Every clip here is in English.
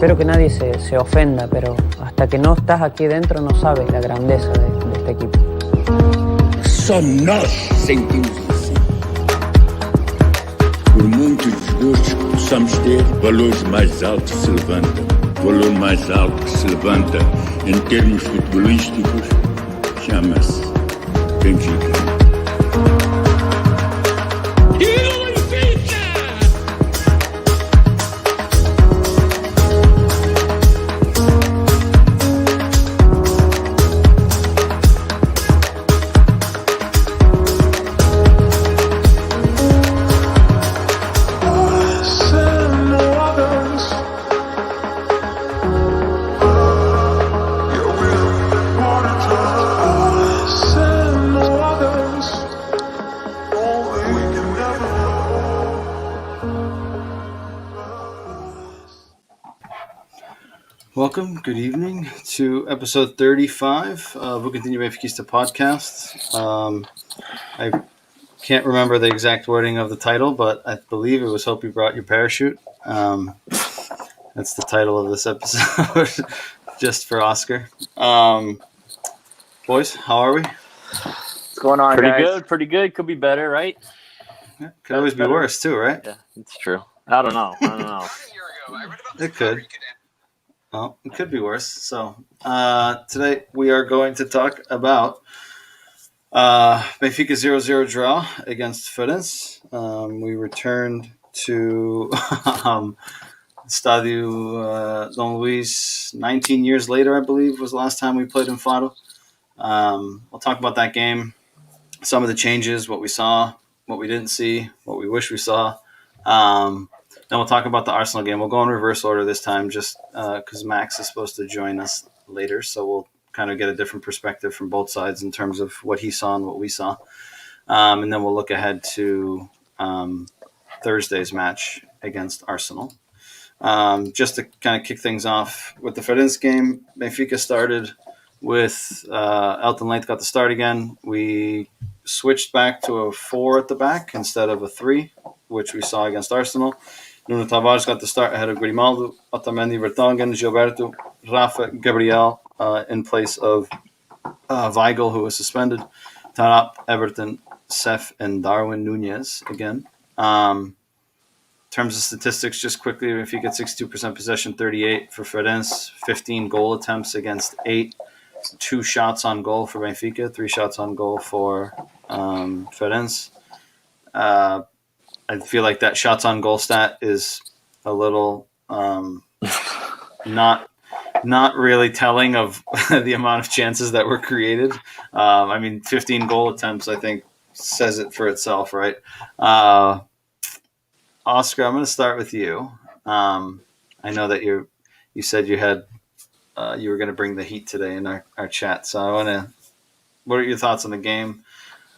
espero que nadie se ofenda, pero hasta que no estás aquí dentro no sabes la grandeza de este equipo. Só nós sentimos assim. Por muito desgosto que possamos ter, valores mais altos se levantam. O valor mais alto que se levanta em termos futebolísticos chama-se Benfica. Welcome, good evening to episode 35 of O Continue Benfiquista podcast. I can't remember the exact wording of the title, but I believe it was Hope You Brought Your Parachute. That's the title of this episode, just for Oscar. Boys, how are we? What's going on, guys? Pretty good. Could be better, right? Yeah, could always be worse too, right? Yeah, it's true. I don't know. It could. Well, it could be worse. So today we are going to talk about Benfica 0-0 draw against Ferenc. We returned to Stadio Dom Luís 19 years later, I believe, was the last time we played in Faro. We'll talk about that game, some of the changes, what we saw, what we didn't see, what we wish we saw. Then we'll talk about the Arsenal game. We'll go in reverse order this time just because Max is supposed to join us later. So we'll kind of get a different perspective from both sides in terms of what he saw and what we saw. And then we'll look ahead to Thursday's match against Arsenal. Just to kind of kick things off with the Ferenc game, Benfica started with Elton Leite got the start again. We switched back to a 4 at the back instead of a 3, which we saw against Arsenal. Nuno Tavares got the start ahead of Grimaldo, Otamendi, Vertonghen, Gilberto, Rafa, Gabriel in place of Weigl, who was suspended. Tarap, Everton, Sef, and Darwin Nunez again. In terms of statistics, just quickly, if you get 62% possession, 38 for Ferenc, 15 goal attempts against 8, 2 shots on goal for Benfica, 3 shots on goal for Ferenc. I feel like that shots on goal stat is a little not really telling of the amount of chances that were created. 15 goal attempts, I think, says it for itself, right? Oscar, I'm going to start with you. I know that you said you had you were going to bring the heat today in our chat. So I want to. What are your thoughts on the game?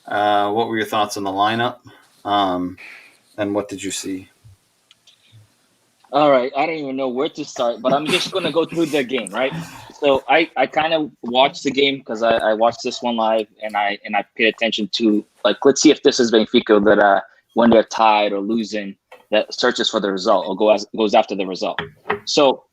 What were your thoughts on the lineup? And what did you see? All right, I don't even know where to start, but I'm just going to go through the game, right? So I kind of watched the game because I watched this one live, and I paid attention to, like, let's see if this is Benfica that when they're tied or losing, that searches for the result or goes after the result. So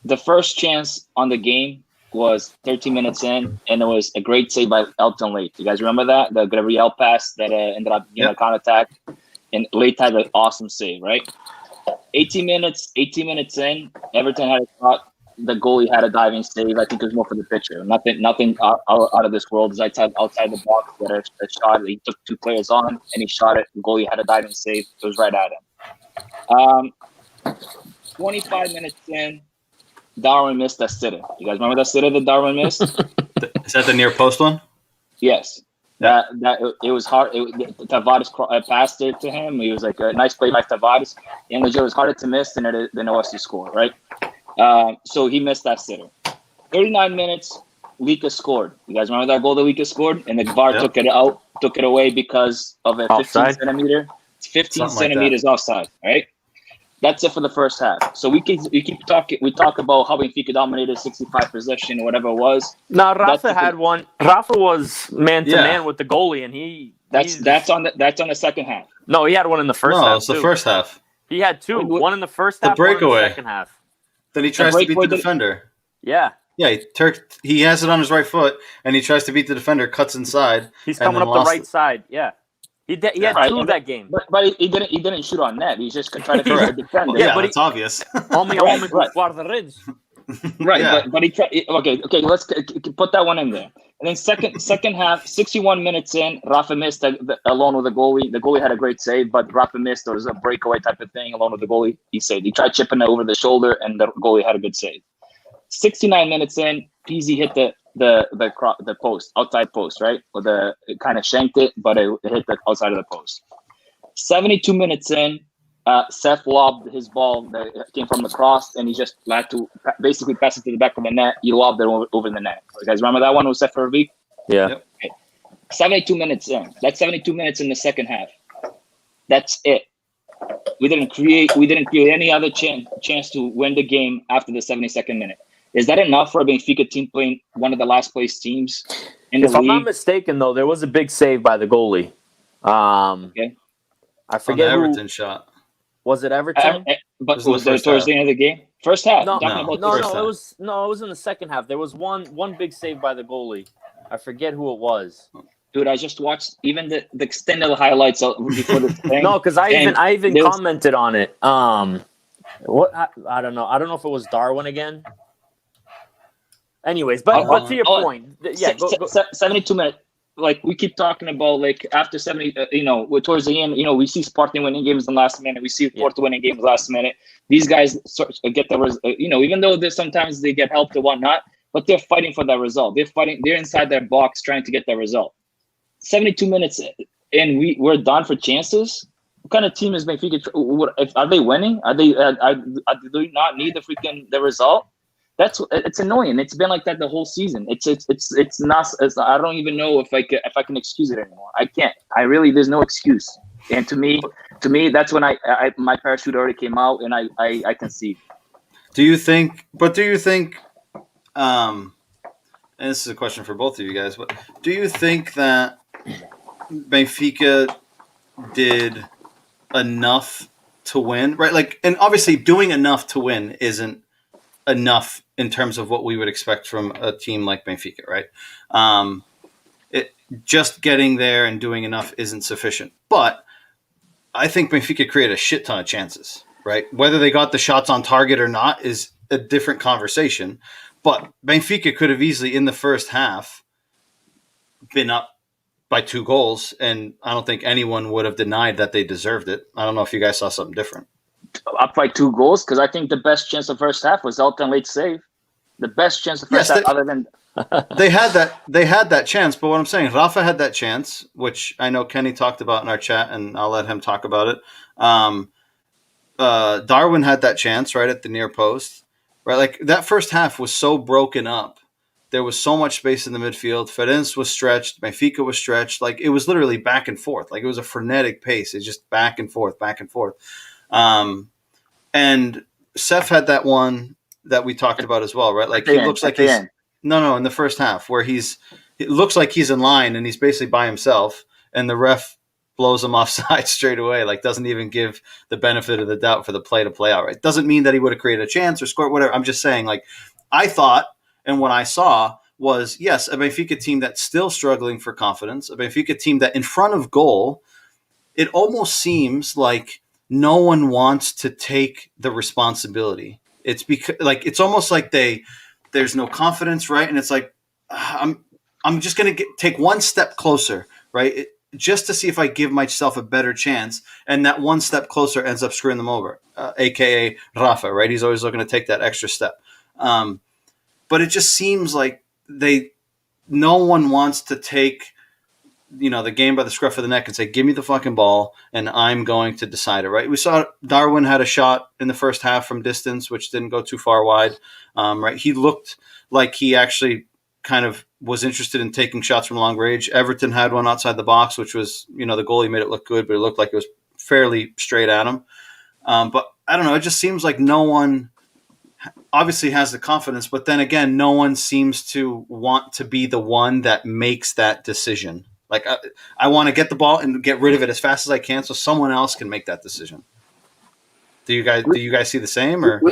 the first chance on the game was 13 minutes in, and it was a great save by Elton Leite. You guys remember that? The Gabriel pass that ended up being a counterattack, and Leite had an awesome save, right? 18 minutes in, Everton had a shot. The goalie had a diving save. I think it was more for the picture. Nothing out of this world. It was outside the box. He had a shot. He took 2 players on, and he shot it. The goalie had a diving save. It was right at him. 25 minutes in, Darwin missed that sitter. You guys remember that sitter that Darwin missed? Is that the near post one? Yes. That it was hard. Tavares passed it to him. He was like a nice play by Tavares, and it was harder to miss than OSU scored, right? So he missed that sitter. 39 minutes, Lika scored. You guys remember that goal that Lika scored? And the VAR took it away because of a 15 centimeters offside, right? That's it for the first half. So we keep talking. We talk about how Benfica dominated 65 possession or whatever it was. No, Rafa had one. Rafa was man to man with the goalie, and that's on the second half. No, he had one in the first half. No, it's the first half. He had 2. One in the first half, breakaway. one in the second half. Then he tries to beat the defender. Yeah. Yeah, he has it on his right foot, and he tries to beat the defender, cuts inside. He's coming up the right side. Yeah. He had two that game. But he didn't shoot on net. He just tried to cover the defender. Yeah, but it's obvious. Homem guarda-redes. Right, Yeah. but he tried. Okay, let's put that one in there. And then second half, 61 minutes in, Rafa missed alone with the goalie. The goalie had a great save, but Rafa missed. There was a breakaway type of thing alone with the goalie. He saved. He tried chipping it over the shoulder, and the goalie had a good save. 69 minutes in, Peasy hit the post, outside post, right? It kind of shanked it, but it hit the outside of the post. 72 minutes in, Seth lobbed his ball that came from the cross, and he just had to basically pass it to the back of the net. He lobbed it over the net. You guys remember that one with Seth Verbeek? Yeah. Yep. Okay. 72 minutes in. That's 72 minutes in the second half. That's it. We didn't create any other chance to win the game after the 72nd minute. Is that enough for a Benfica team playing one of the last place teams in the league? If I'm not mistaken, though, there was a big save by the goalie. Okay. I forget on the Everton shot. Was it Everton? But was it towards the end of the game? First half. No. It was in the second half. There was one big save by the goalie. I forget who it was. Dude, I just watched even the extended highlights before the thing. No, because I even commented on it. What I don't know. I don't know if it was Darwin again. Anyways, but to your point, yeah, 72 minutes. Like we keep talking about, like after 70, towards the end, we see Sporting winning games in the last minute. We see Porto winning games last minute. These guys get the, even though sometimes they get helped or whatnot, but they're fighting for that result. They're inside their box trying to get that result. 72 minutes, and we're done for chances. What kind of team is Benfica? Are they winning? Are they do they not need the result? It's annoying. It's been like that the whole season. It's not. I don't even know if I can excuse it anymore. I can't. There's no excuse. And to me, that's when my parachute already came out, and I can see. Do you think? And this is a question for both of you guys. But do you think that Benfica did enough to win? Right, like, and obviously doing enough to win isn't enough in terms of what we would expect from a team like Benfica, right? Just getting there and doing enough isn't sufficient. But I think Benfica created a shit ton of chances, right? Whether they got the shots on target or not is a different conversation. But Benfica could have easily, in the first half, been up by 2 goals, and I don't think anyone would have denied that they deserved it. I don't know if you guys saw something different. Up by 2 goals, because I think the best chance of first half was Elton late save. The best chance of first half, other than they had that chance. But what I'm saying, Rafa had that chance, which I know Kenny talked about in our chat, and I'll let him talk about it. Darwin had that chance right at the near post, right? Like that first half was so broken up. There was so much space in the midfield. Ferenc was stretched. Benfica was stretched. Like it was literally back and forth. Like it was a frenetic pace. It's just back and forth, back and forth. And Seth had that one that we talked about as well, right? Like he looks like he's in the first half where it looks like he's in line and he's basically by himself, and the ref blows him offside straight away. Like doesn't even give the benefit of the doubt for the play to play out. Right? Doesn't mean that he would have created a chance or scored whatever. I'm just saying, like I thought, and what I saw was yes, a Benfica team that's still struggling for confidence, a Benfica team that in front of goal, it almost seems like no one wants to take the responsibility. It's because like it's almost like there's no confidence, right? And it's like I'm just gonna take one step closer, right? Just to see if I give myself a better chance, and that one step closer ends up screwing them over, aka Rafa, right? He's always looking to take that extra step. But it just seems like no one wants to take the game by the scruff of the neck and say, give me the fucking ball and I'm going to decide it, right? We saw Darwin had a shot in the first half from distance, which didn't go too far wide, right? He looked like he actually kind of was interested in taking shots from long range. Everton had one outside the box, which was, the goalie made it look good, but it looked like it was fairly straight at him. But I don't know. It just seems like no one obviously has the confidence, but then again, no one seems to want to be the one that makes that decision. Like I want to get the ball and get rid of it as fast as I can, so someone else can make that decision. Do you guys see the same? Or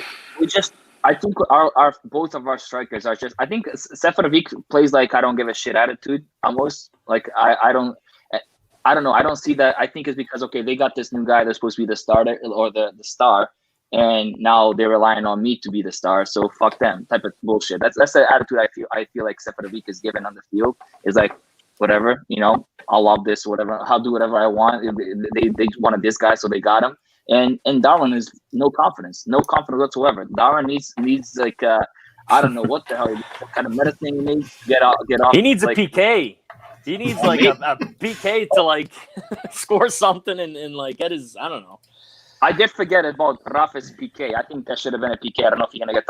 I think our both of our strikers are just. I think Seferovic plays like I don't give a shit attitude almost. Like I don't know. I don't see that. I think it's because okay, they got this new guy that's supposed to be the starter or the star, and now they're relying on me to be the star. So fuck them type of bullshit. That's the attitude I feel like Seferovic is given on the field. Is like whatever, I'll love this, whatever. I'll do whatever I want. They wanted this guy, so they got him. And Darwin is no confidence whatsoever. Darwin needs like I don't know what the hell what kind of medicine he needs. Get off. He needs a PK. He needs like a PK to like score something and like get his. I don't know. I did forget about Rafa's PK. I think that should have been a PK. I don't know if you're gonna get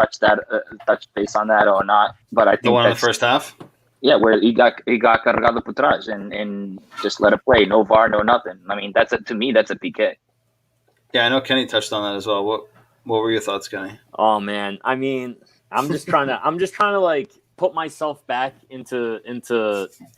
touch base on that or not. But I think the one in the first half. Yeah, where he got cargado por atrás and just let it play. No VAR, no nothing. I mean, to me that's a PK. Yeah, I know Kenny touched on that as well. What were your thoughts, Kenny? Oh man, I mean, I'm just trying to like put myself back into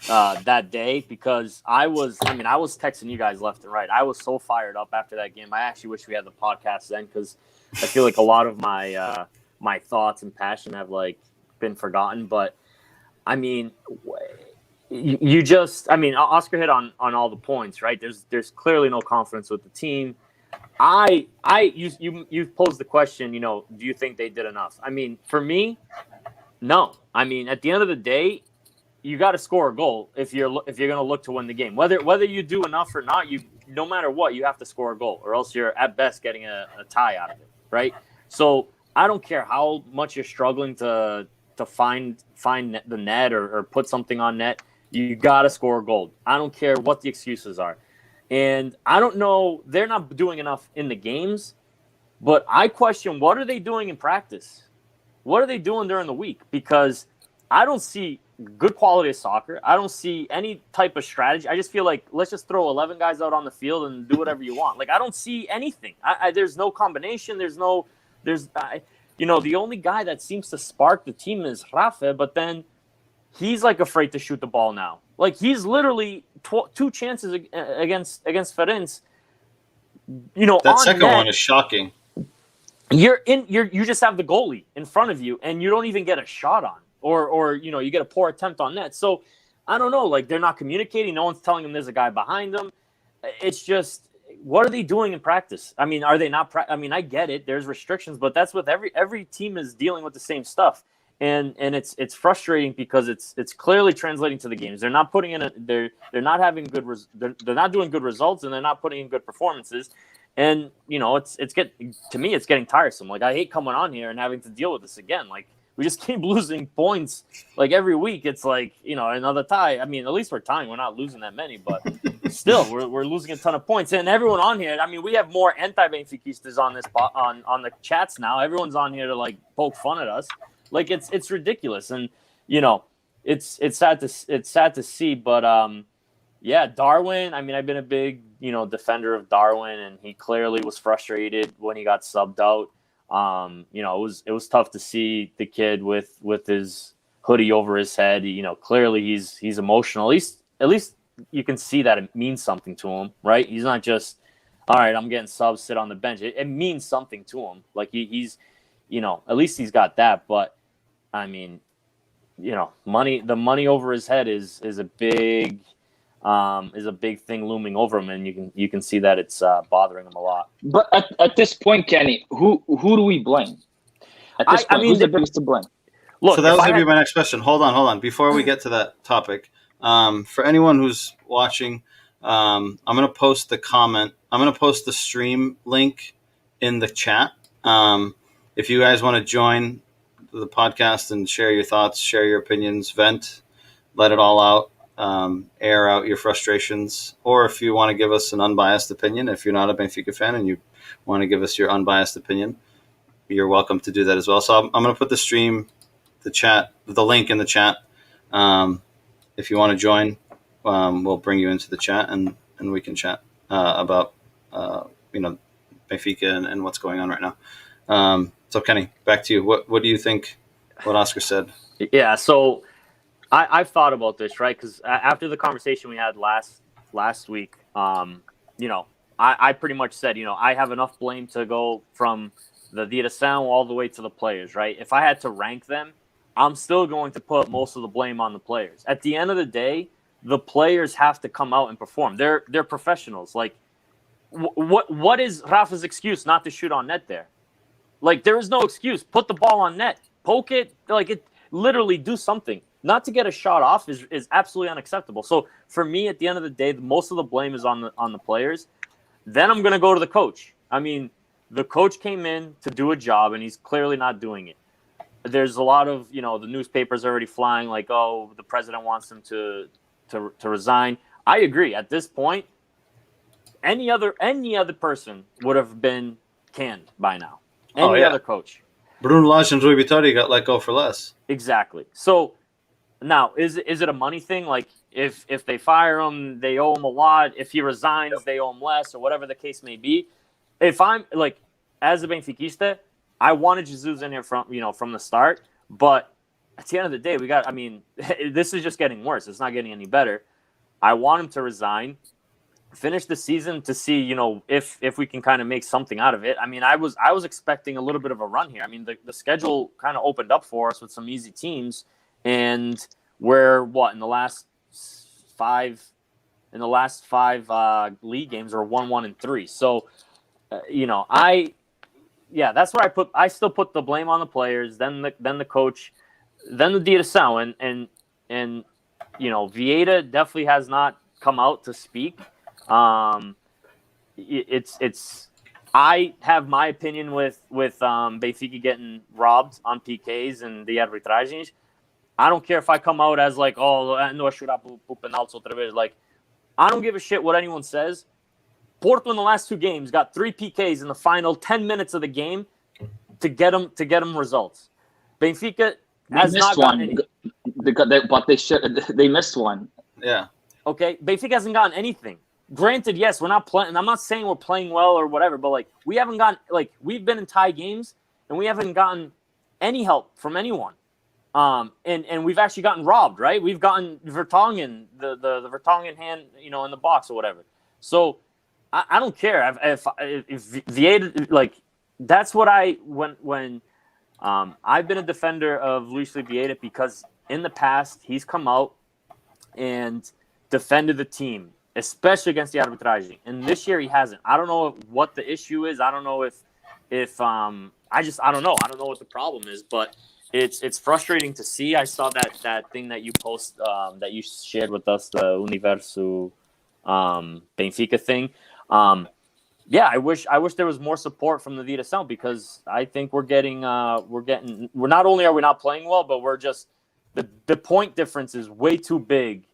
that day because I was texting you guys left and right. I was so fired up after that game. I actually wish we had the podcast then because I feel like a lot of my my thoughts and passion have like been forgotten. But I mean, you just Oscar hit on all the points, right? There's clearly no confidence with the team. You posed the question, do you think they did enough? I mean, for me, no. I mean, at the end of the day, you got to score a goal if you're going to look to win the game. Whether you do enough or not, no matter what, you have to score a goal, or else you're at best getting a tie out of it, right? So I don't care how much you're struggling to find the net or put something on net. You got to score a goal. I don't care what the excuses are. And I don't know, they're not doing enough in the games, but I question what are they doing in practice? What are they doing during the week? Because I don't see good quality of soccer. I don't see any type of strategy. I just feel like let's just throw 11 guys out on the field and do whatever you want. Like I don't see anything. There's no combination. The only guy that seems to spark the team is Rafa, but then he's like afraid to shoot the ball now. Like he's literally two chances against Ferenc. That second one is shocking. You just have the goalie in front of you, and you don't even get a shot on, or you get a poor attempt on net. So I don't know. Like they're not communicating. No one's telling them there's a guy behind them. It's just what are they doing in practice? I mean, are they not? I get it. There's restrictions, but that's what every team is dealing with the same stuff. And it's frustrating because it's clearly translating to the games. They're not putting in they're not having they're not doing good results, and they're not putting in good performances. And it's getting tiresome. Like I hate coming on here and having to deal with this again. Like we just keep losing points like every week. It's like another tie. I mean, at least we're tying. We're not losing that many, but still we're losing a ton of points. And everyone on here. I mean, we have more anti-Benfiquistas on this on the chats now. Everyone's on here to like poke fun at us. Like it's ridiculous, and it's sad to see. But yeah, Darwin. I mean, I've been a big defender of Darwin, and he clearly was frustrated when he got subbed out. It was tough to see the kid with his hoodie over his head. Clearly he's emotional. At least you can see that it means something to him, right? He's not just all right. I'm getting subs, sit on the bench. It means something to him. Like he's at least he's got that. But I mean, the money over his head is a big thing looming over him, and you can see that it's bothering him a lot. But at this point, Kenny, who do we blame? At this point, who's the biggest to blame? Look, so that was going to be my next question. Hold on. Before we get to that topic, for anyone who's watching, I'm going to post the comment. I'm going to post the stream link in the chat. If you guys want to join the podcast and share your thoughts, share your opinions, vent, let it all out, air out your frustrations, or if you want to give us an unbiased opinion, if you're not a Benfica fan and you want to give us your unbiased opinion, you're welcome to do that as well. So I'm going to put the link in the chat. If you want to join, we'll bring you into the chat and we can chat about Benfica and what's going on right now. So Kenny, back to you. What do you think? What Oscar said? Yeah. So I've thought about this, right? Because after the conversation we had last week, I pretty much said, I have enough blame to go from the direção, all the way to the players, right? If I had to rank them, I'm still going to put most of the blame on the players. At the end of the day, the players have to come out and perform. They're professionals. Like, what is Rafa's excuse not to shoot on net there? Like, there is no excuse. Put the ball on net. Poke it. Like, it literally do something. Not to get a shot off is absolutely unacceptable. So for me, at the end of the day, most of the blame is on the players. Then I'm going to go to the coach. I mean, the coach came in to do a job, and he's clearly not doing it. There's a lot of, the newspapers already flying like, oh, the president wants him to resign. I agree. At this point, any other person would have been canned by now. Any other coach. Bruno Lage and Rui Vitória got let go for less. Exactly. So now, is it a money thing? Like, if they fire him, they owe him a lot. If he resigns, they owe him less, or whatever the case may be. If I'm like, as a Benfiquista, I wanted Jesus in here from the start, but at the end of the day, this is just getting worse. It's not getting any better. I want him to resign, finish the season to see, if we can kind of make something out of it. I mean, I was expecting a little bit of a run here. I mean, the schedule kind of opened up for us with some easy teams, and we're in the last five league games are 1-1-3. So, that's where I still put the blame on the players, then the coach, then the direção, and Vieira definitely has not come out to speak. I have my opinion with Benfica getting robbed on PKs and the arbitragens. I don't care if I come out as like, oh, no, penaltis outra vez. Like, I don't give a shit what anyone says. Porto in the last 2 games got 3 PKs in the final 10 minutes of the game to get them results. Benfica has not gotten any. They missed one. Yeah. Okay, Benfica hasn't gotten anything. Granted, yes, we're not playing. I'm not saying we're playing well or whatever, but like we've been in tie games and we haven't gotten any help from anyone. And we've actually gotten robbed, right? We've gotten Vertonghen, the Vertonghen hand, in the box or whatever. So I don't care if Vieira, like, that's what when I've been a defender of Luis Vieira, because in the past he's come out and defended the team, especially against the arbitraging, and this year he hasn't. I don't know what the issue is. I don't know if I don't know. I don't know what the problem is, but it's frustrating to see. I saw that thing that you post that you shared with us, the Universo Benfica thing. I wish there was more support from the direção, because I think we're not only are we not playing well, but we're just the point difference is way too big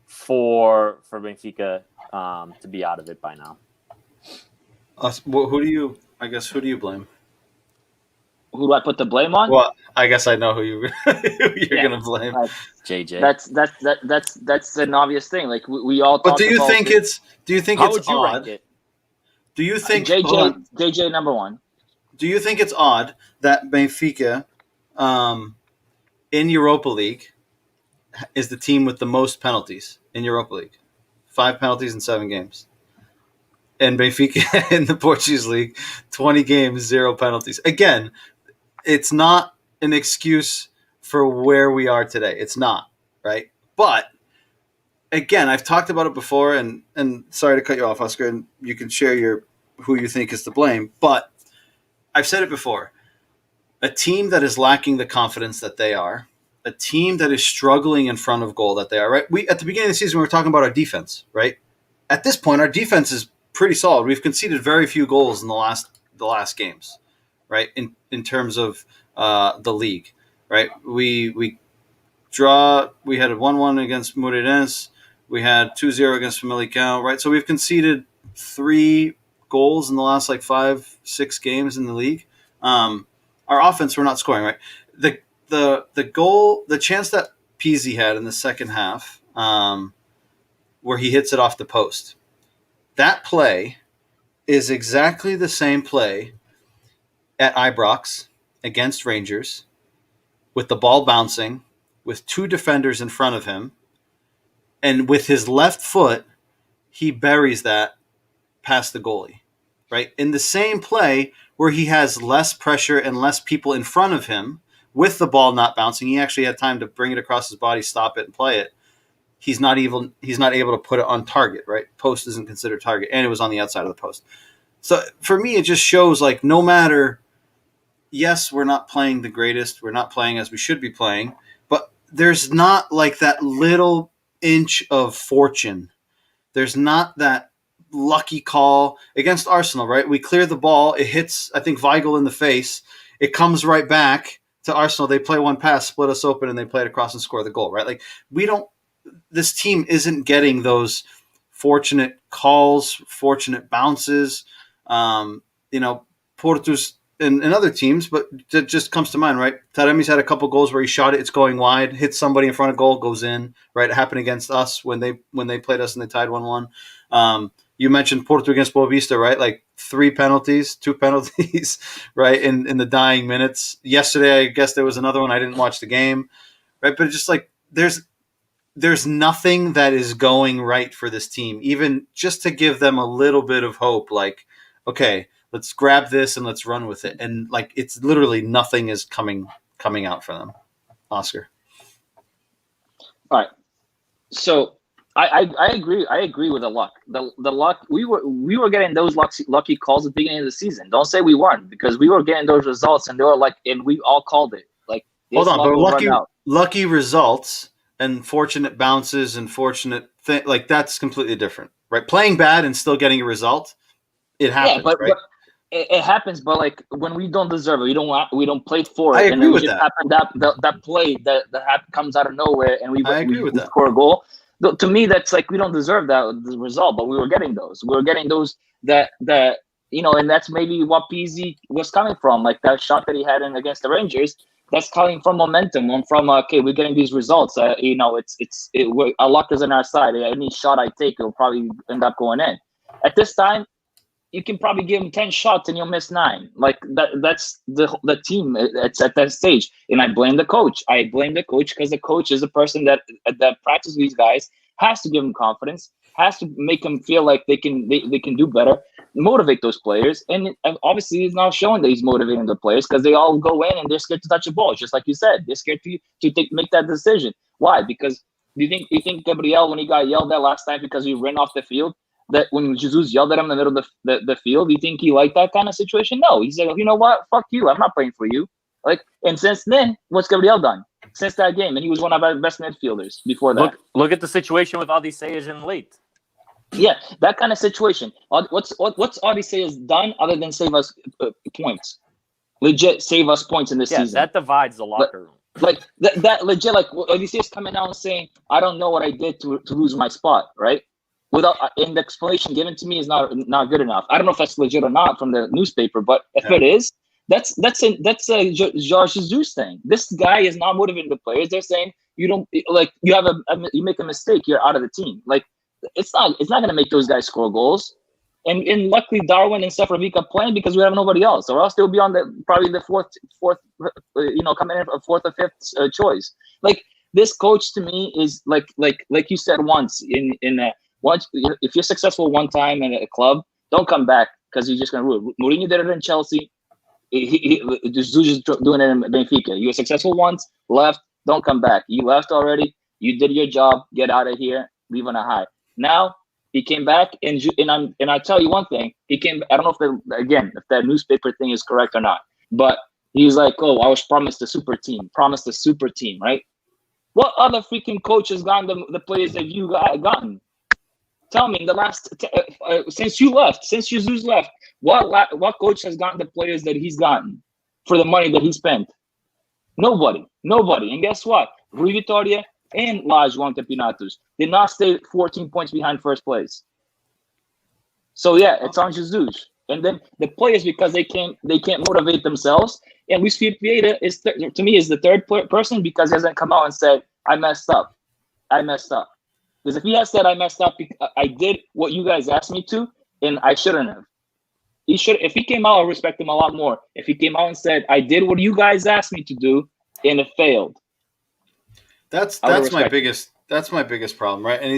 for Benfica to be out of it by now. Who do you blame? Who do I put the blame on? Well, I guess I know who you're going to blame. JJ. That's an obvious thing. Like we all. But do you think it's How would you odd? rank it? Do you think JJ number 1? Do you think it's odd that Benfica, in Europa League, is the team with the most penalties in Europa League? 5 penalties in 7 games. And Benfica in the Portuguese league, 20 games, 0 penalties. Again, it's not an excuse for where we are today. It's not, right? But again, I've talked about it before, and sorry to cut you off, Oscar, and you can share who you think is to blame. But I've said it before. A team that is lacking the confidence that they are, a team that is struggling in front of goal that they are, right? At the beginning of the season, we were talking about our defense, right? At this point, our defense is pretty solid. We've conceded very few goals in the last games, right? In terms of the league, right? We had a 1-1 against Moreirense. We had 2-0 against Famalicão, right? So we've conceded 3 goals in the last 5-6 games in the league. Our offense, we're not scoring, right? The goal, the chance that Pizzi had in the second half, where he hits it off the post. That play is exactly the same play at Ibrox against Rangers, with the ball bouncing, with 2 defenders in front of him, and with his left foot, he buries that past the goalie, right? In the same play where he has less pressure and less people in front of him with the ball not bouncing. He actually had time to bring it across his body, stop it, and play it. He's not able to put it on target, right? Post isn't considered target, and it was on the outside of the post. So for me, it just shows like no matter, yes, we're not playing the greatest, we're not playing as we should be playing, but there's not like that little inch of fortune. There's not that lucky call against Arsenal, right? We clear the ball, it hits, I think, Weigl in the face, it comes right back to Arsenal. They play one pass, split us open, and they play it across and score the goal, right? Like this team isn't getting those fortunate calls, fortunate bounces. Porto's and other teams, but that just comes to mind, right? Taremi's had a couple goals where he shot it, it's going wide, hits somebody in front of goal, goes in, right? It happened against us when they played us and they tied 1-1. You mentioned Porto against Boavista, right? Like 2 penalties, right? In the dying minutes. Yesterday, I guess there was another one. I didn't watch the game, right? But it's just like there's nothing that is going right for this team, even just to give them a little bit of hope. Like, okay, let's grab this and let's run with it. And like, it's literally nothing is coming out for them. Oscar. All right. So I agree. I agree with the luck. The luck, we were getting those lucky calls at the beginning of the season. Don't say we weren't, because we were getting those results and they were like, and we all called it. Like, hold on, but lucky results and fortunate bounces and fortunate like that's completely different, right? Playing bad and still getting a result, it happens, right? But it happens, but like when we don't deserve it, we don't play for it. I agree with that. That play that comes out of nowhere, and we score a goal. To me, that's like we don't deserve the result, but we were getting those. We were getting those that and that's maybe what Pizzi was coming from, like that shot that he had against the Rangers. That's coming from momentum, and from okay, we're getting these results. Our luck is on our side. Any shot I take, it'll probably end up going in. At this time, you can probably give him 10 shots and you'll miss 9. Like that's the team. It's at that stage, and I blame the coach. I blame the coach because the coach is the person that practices these guys, has to give them confidence, has to make them feel like they can do better, motivate those players. And obviously he's now showing that he's motivating the players because they all go in and they're scared to touch the ball, just like you said. They're scared to make that decision. Why? Because you think Gabriel, when he got yelled at last time because he ran off the field, that when Jesus yelled at him in the middle of the field, you think he liked that kind of situation? No. He said, you know what? Fuck you. I'm not playing for you. Like, and since then, what's Gabriel done? Since that game, and he was one of our best midfielders before that. Look at the situation with Odysseas and late. Yeah, that kind of situation. What's Odysseas done other than save us points? Legit save us points in this season. That divides the locker room. Like that legit. Like Odysseas coming out and saying, "I don't know what I did to lose my spot." Right? Without and the explanation given to me is not good enough. I don't know if that's legit or not from the newspaper, but if it is, that's a Jorge Jesus thing. This guy is not motivating the players. They're saying you make a mistake, you're out of the team. Like it's not going to make those guys score goals. And luckily Darwin and Sefrovic playing because we have nobody else, or else they'll be on probably the fourth coming in a fourth or fifth choice. Like this coach to me is like you said once once if you're successful one time in a club, don't come back because you're just going to ruin. Mourinho did it in Chelsea. Jesus doing it in Benfica. You were successful once, left, don't come back. You left already. You did your job. Get out of here. Leave on a high. Now he came back, and I tell you one thing. He came. I don't know if that newspaper thing is correct or not, but he was like, "Oh, I was promised a super team. Promised a super team, right? What other freaking coach has gotten the players that you gotten? Tell me in the last since Jesus left, what coach has gotten the players that he's gotten for the money that he spent? Nobody. And guess what? Rui Vitória and Lage won Campeonatos did not stay 14 points behind first place. So yeah, it's on Jesus. And then the players, because they can't motivate themselves. And Luis Felipe Vieira is to me is the third person because he hasn't come out and said I messed up. Because if he had said I messed up, I did what you guys asked me to, and I shouldn't have. He should. If he came out, I respect him a lot more. If he came out and said I did what you guys asked me to do, and it failed. That's my biggest problem, right? And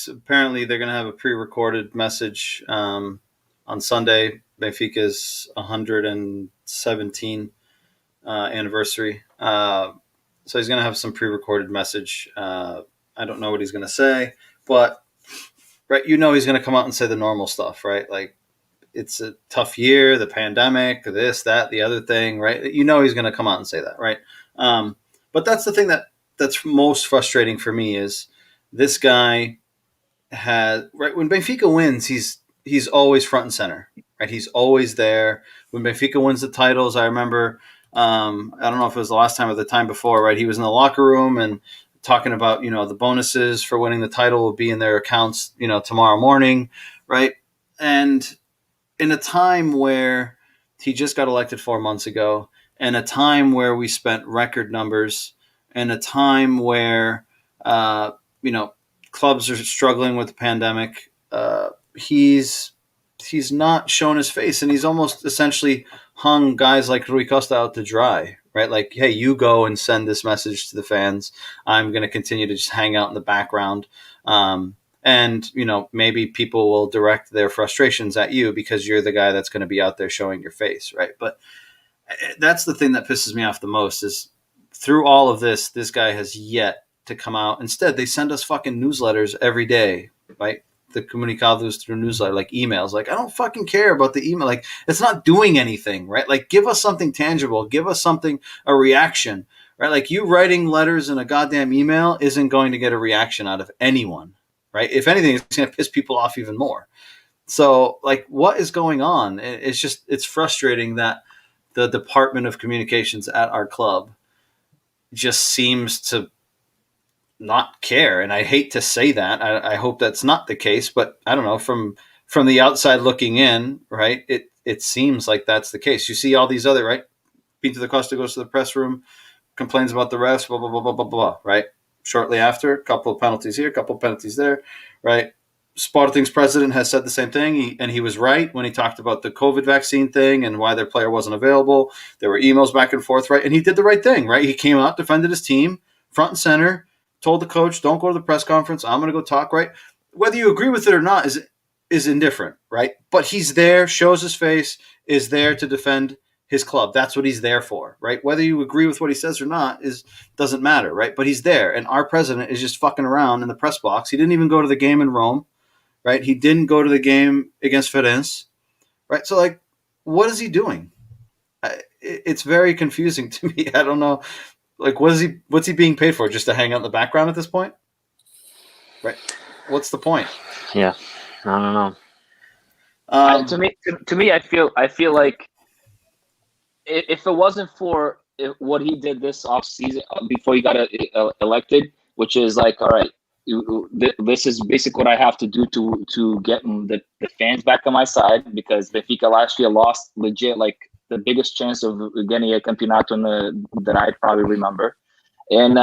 apparently they're gonna have a pre-recorded message on Sunday, Benfica's 117 anniversary. So he's going to have some pre-recorded message. I don't know what he's going to say, but right, you know he's going to come out and say the normal stuff, right? Like, it's a tough year, the pandemic, this, that, the other thing, right? You know he's going to come out and say that, right? But that's the thing that's most frustrating for me is this guy has, right, when Benfica wins, he's always front and center, right? He's always there. When Benfica wins the titles, I remember, I don't know if it was the last time or the time before, right? He was in the locker room and talking about, the bonuses for winning the title will be in their accounts, tomorrow morning, right? And in a time where he just got elected 4 months ago, and a time where we spent record numbers, and a time where, clubs are struggling with the pandemic, he's not shown his face, and he's almost essentially hung guys like Rui Costa out to dry, right? Like, hey, you go and send this message to the fans. I'm going to continue to just hang out in the background. And, maybe people will direct their frustrations at you because you're the guy that's going to be out there showing your face, right? But that's the thing that pisses me off the most is through all of this guy has yet to come out. Instead, they send us fucking newsletters every day, right? The comunicados through newsletter, like emails. Like, I don't fucking care about the email. Like, it's not doing anything, right? Like, give us something tangible. Give us something, a reaction, right? Like, you writing letters in a goddamn email isn't going to get a reaction out of anyone, right? If anything, it's going to piss people off even more. So, like, what is going on? It's frustrating that the Department of Communications at our club just seems to not care. And I hate to say that. I hope that's not the case, but I don't know, from the outside looking in, right? It seems like that's the case. You see all these other, right? Pinto da Costa goes to the press room, complains about the refs, blah, blah, blah, blah, blah, blah, right? Shortly after, a couple of penalties here, a couple of penalties there, right? Sporting's president has said the same thing, and he was right when he talked about the COVID vaccine thing and why their player wasn't available. There were emails back and forth, right? And he did the right thing, right? He came out, defended his team, front and center, told the coach, don't go to the press conference. I'm going to go talk, right? Whether you agree with it or not is indifferent, right? But he's there, shows his face, is there to defend his club. That's what he's there for, right? Whether you agree with what he says or not doesn't matter, right? But he's there, and our president is just fucking around in the press box. He didn't even go to the game in Rome, right? He didn't go to the game against Firenze, right? So, like, what is he doing? It's very confusing to me. I don't know. Like, what's he being paid for? Just to hang out in the background at this point? Right? What's the point? Yeah, I don't know. To me, I feel like if it wasn't for what he did this off season before he got elected, which is like, all right, this is basically what I have to do to get the fans back on my side, because Benfica last year lost legit like the biggest chance of getting a campeonato that I probably remember, and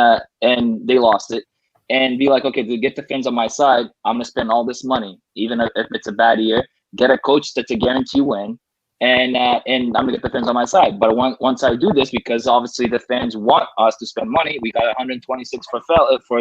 they lost it. And be like, okay, to get the fans on my side, I'm gonna spend all this money, even if it's a bad year. Get a coach that's a guarantee win, and I'm gonna get the fans on my side. But once I do this, because obviously the fans want us to spend money, we got 126 for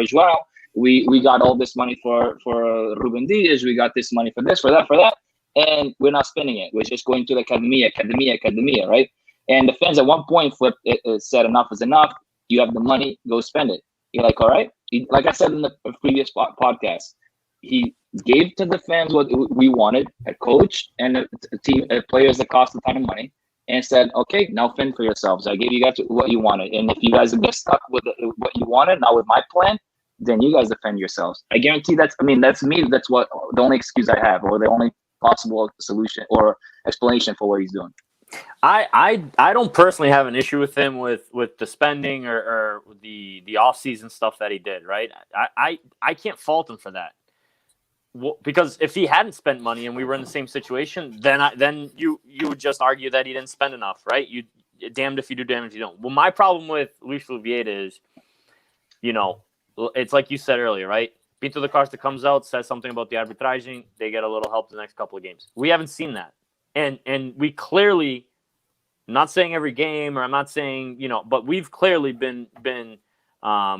João. We got all this money for Ruben Dias. We got this money for this, for that, and we're not spending it. We're just going to the academia, right? And the fans at one point flipped it said enough is enough. You have the money, go spend it. You're like, all right. Like I said in the previous podcast, he gave to the fans what we wanted, a coach and a team, players that cost a ton of money, and said, okay, now fend for yourselves. I gave you guys what you wanted. And if you guys get stuck with what you wanted, not with my plan, then you guys defend yourselves. I guarantee that's me. That's what the only excuse I have, or the only possible solution or explanation for what he's doing. I don't personally have an issue with him with the spending or the off-season stuff that he did, right? I can't fault him for that. Because if he hadn't spent money and we were in the same situation, then you would just argue that he didn't spend enough, right? You damned if you do, damned if you don't. Well, my problem with Luis Luvieda is, it's like you said earlier, right? Pinto da Costa comes out, says something about the arbitraging, they get a little help the next couple of games. We haven't seen that. And we clearly, I'm not saying every game, or I'm not saying, but we've clearly been I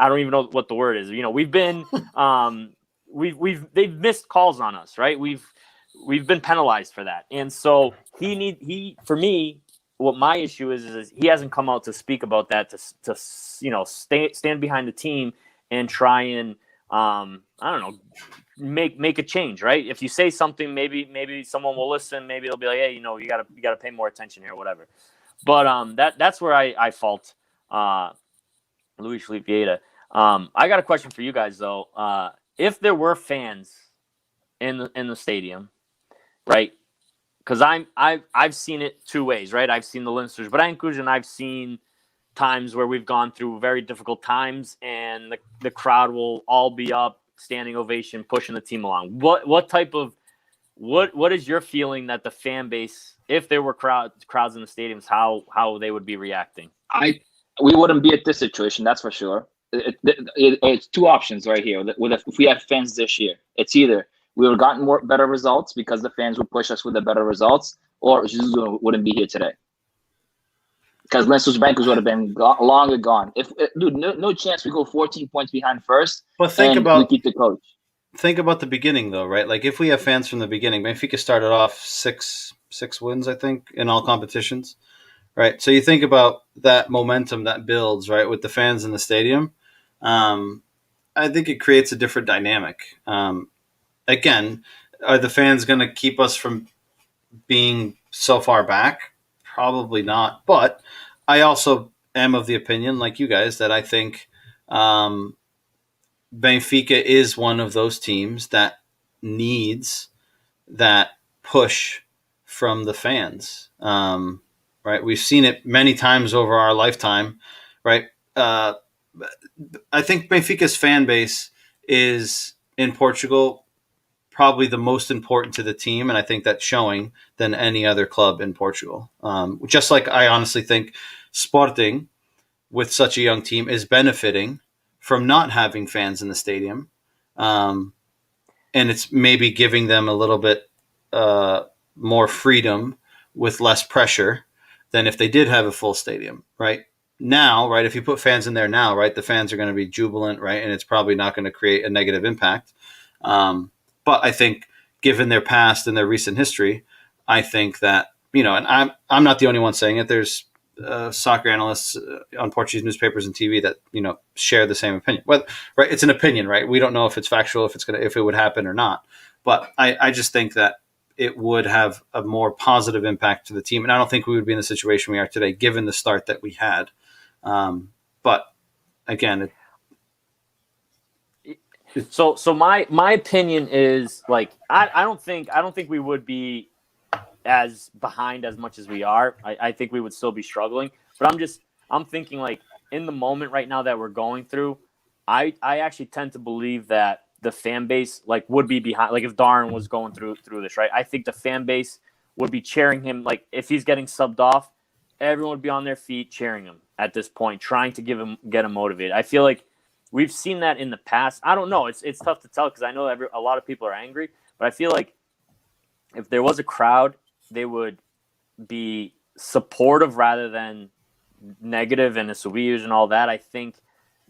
don't even know what the word is. We've been they've missed calls on us, right? We've been penalized for that, and so for me, what my issue is he hasn't come out to speak about that to stand behind the team and try and I don't know, make a change, right? If you say something, maybe someone will listen. Maybe they'll be like, hey, you gotta pay more attention here, whatever. But that's where I fault Luis Felipe Vieira. I got a question for you guys though. If there were fans in the stadium, right? Because I've seen it two ways, right? I've seen the Leinster's Brancos, and I've seen times where we've gone through very difficult times, and the crowd will all be up, standing ovation, pushing the team along. What is your feeling that the fan base, if there were crowds in the stadiums, how they would be reacting? We wouldn't be at this situation, that's for sure. It's two options right here. If we had fans this year, it's either we would have gotten better results because the fans would push us with the better results, or Jesus wouldn't be here today. Because Leinster's Brancos would have been longer gone. No chance we go 14 points behind first. But we keep the coach. Think about the beginning, though, right? Like if we have fans from the beginning, Benfica started off six wins, I think, in all competitions, right? So you think about that momentum that builds, right, with the fans in the stadium. I think it creates a different dynamic. Again, are the fans going to keep us from being so far back? Probably not. But I also am of the opinion, like you guys, that I think Benfica is one of those teams that needs that push from the fans. Right? We've seen it many times over our lifetime. Right? I think Benfica's fan base is in Portugal probably the most important to the team, and I think that's showing than any other club in Portugal. Just like I honestly think Sporting, with such a young team, is benefiting from not having fans in the stadium, and it's maybe giving them a little bit more freedom with less pressure than if they did have a full stadium. Right now, right, if you put fans in there now, right, the fans are going to be jubilant, right, and it's probably not going to create a negative impact. But I think, given their past and their recent history, I think that, and I'm not the only one saying it. There's soccer analysts on Portuguese newspapers and TV that share the same opinion. Well, right, it's an opinion, right? We don't know if it's factual, if it would happen or not. But I just think that it would have a more positive impact to the team, and I don't think we would be in the situation we are today, given the start that we had. But again, So my opinion is, like, I don't think we would be as behind as much as we are. I think we would still be struggling. But I'm thinking, like, in the moment right now that we're going through, I actually tend to believe that the fan base, like, would be behind. Like, if Darren was going through this, right? I think the fan base would be cheering him. Like, if he's getting subbed off, everyone would be on their feet cheering him at this point, trying to get him motivated. I feel like we've seen that in the past. I don't know. It's tough to tell because I know a lot of people are angry, but I feel like if there was a crowd, they would be supportive rather than negative and assuage and all that. I think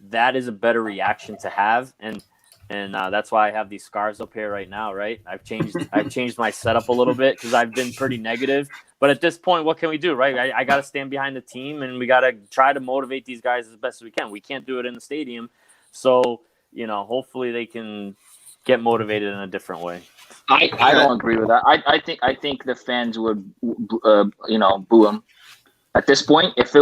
that is a better reaction to have, and that's why I have these scars up here right now. Right, I've changed my setup a little bit because I've been pretty negative. But at this point, what can we do, right? I got to stand behind the team, and we got to try to motivate these guys as best as we can. We can't do it in the stadium. So, hopefully they can get motivated in a different way. I don't agree with that. I think the fans would, boo him. At this point, if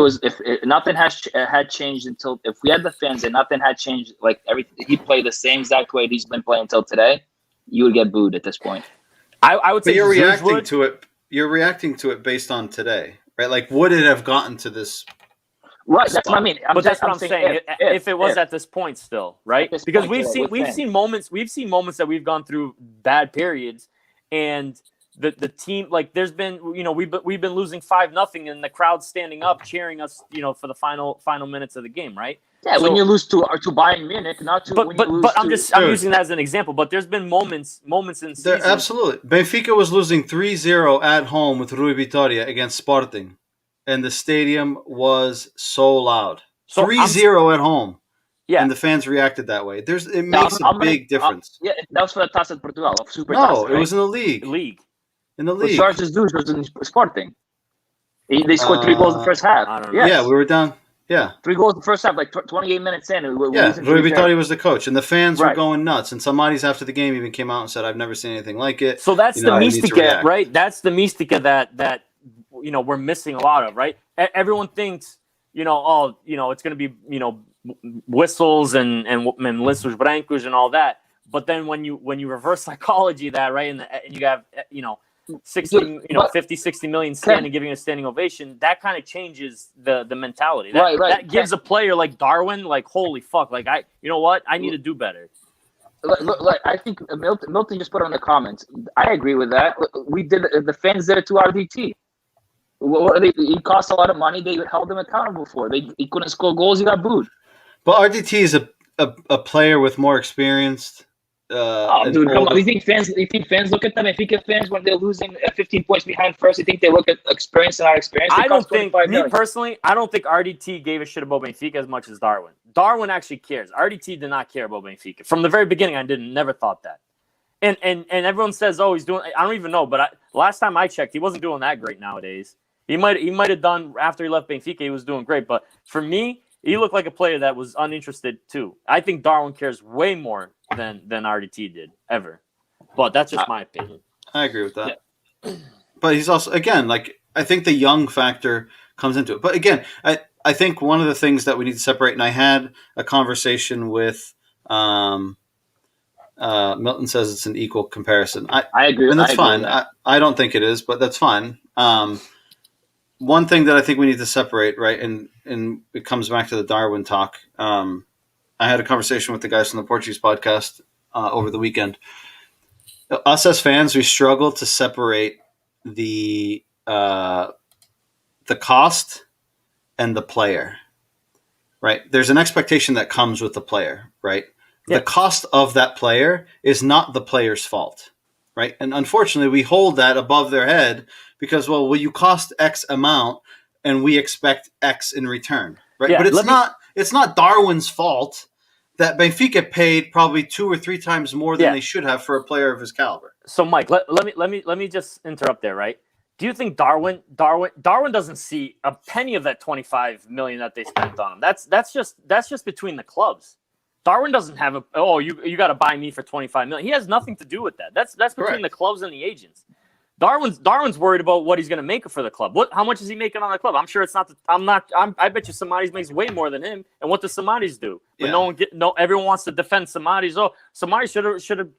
nothing had changed if we had the fans and nothing had changed, like everything, he played the same exact way he's been playing until today, you would get booed at this point. I would say you're reacting to it. You're reacting to it based on today, right? Like, would it have gotten to this? Right, that's what I mean. That's what I'm saying. If it was at this point still, right? Because we've seen moments that we've gone through bad periods, and the team, like, there's been, we've been losing 5-0, and the crowd's standing up cheering us, for the final minutes of the game, right? Yeah, when you lose to Bayern Munich, not to. But I'm using that as an example. But there's been moments in season. Absolutely. Benfica was losing 3-0 at home with Rui Vitória against Sporting, and the stadium was so loud. 3-0 at home. Yeah. and the fans reacted that way. It makes a big difference. Yeah, that was for the Taça de Portugal, of Super No, Taça, it right? was in the league. In the With league. Jorge Jesus was in Sporting. They scored 3 goals the first half. I don't know. Yes. Yeah, we were down. Yeah. 3 goals the first half, like 28 minutes in. And we're losing Rui 3-0. Vitória was the coach, and the fans were Right. going nuts. And Samaris after the game even came out and said, "I've never seen anything like it." So that's the I need to mystica, react. right? That's the mystica that we're missing a lot of, right? Everyone thinks, it's going to be, whistles and listos brancos and all that. But then when you reverse psychology that, right, and you have 50-60 million standing, giving a standing ovation, that kind of changes the mentality. Right. That gives a player like Darwin, like, holy fuck, like, I need to do better. Look, I think Milton just put on the comments. I agree with that. We did the fans did it to RDT. It cost a lot of money. They held him accountable for. He couldn't score goals. He got booed. But RDT is a player with more experience. Dude, come on! You think fans look at them? Benfica fans when they're losing 15 points behind first, you think they look at experience and our experience? I don't think RDT gave a shit about Benfica as much as Darwin. Darwin actually cares. RDT did not care about Benfica from the very beginning. I never thought that. And everyone says, oh, he's doing. I don't even know, but last time I checked, he wasn't doing that great nowadays. He might have done after he left Benfica. He was doing great, but for me, he looked like a player that was uninterested too. I think Darwin cares way more than RDT did ever. But that's just my opinion. I agree with that. Yeah. But he's also, again, like, I think the young factor comes into it. But again, I think one of the things that we need to separate, and I had a conversation with Milton says it's an equal comparison. I agree. And that's fine. I don't think it is, but that's fine. One thing that I think we need to separate, right, and it comes back to the Darwin talk. I had a conversation with the guys from the Portuguese podcast over the weekend. Us as fans, we struggle to separate the cost and the player, right? There's an expectation that comes with the player, right? Yeah. The cost of that player is not the player's fault, right? And unfortunately, we hold that above their head because, well, you cost X amount and we expect X in return, right? Yeah, but it's not Darwin's fault that Benfica paid probably 2 or 3 times more than they should have for a player of his caliber. So, Mike, let me just interrupt there, right? Do you think Darwin doesn't see a penny of that $25 million that they spent on him? That's just between the clubs. Darwin doesn't have you got to buy me for $25 million. He has nothing to do with that. That's between the clubs and the agents. Darwin's worried about what he's going to make for the club. How much is he making on the club? I'm sure it's not. I bet you Samaris makes way more than him. And what does Samaris do? But everyone wants to defend Samaris. Oh, Samaris should have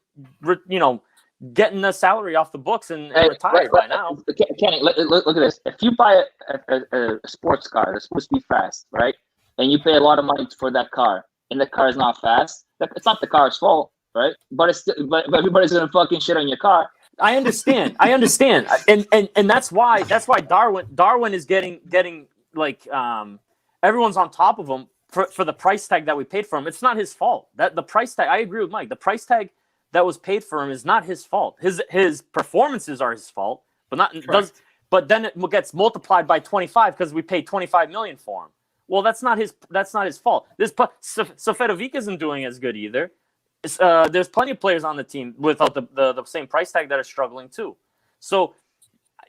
getting the salary off the books and retired by now. Kenny, look at this. If you buy a sports car that's supposed to be fast, right, and you pay a lot of money for that car, and the car is not fast, it's not the car's fault, right? But but everybody's gonna fucking shit on your car. I understand, and that's why Darwin is getting like everyone's on top of him for the price tag that we paid for him. It's not his fault. That the price tag. I agree with Mike. The price tag that was paid for him is not his fault. His performances are his fault, but then it gets multiplied by 25 because we paid $25 million for him. Well, that's not his fault. Seferovic isn't doing as good either. There's plenty of players on the team without the same price tag that are struggling too. So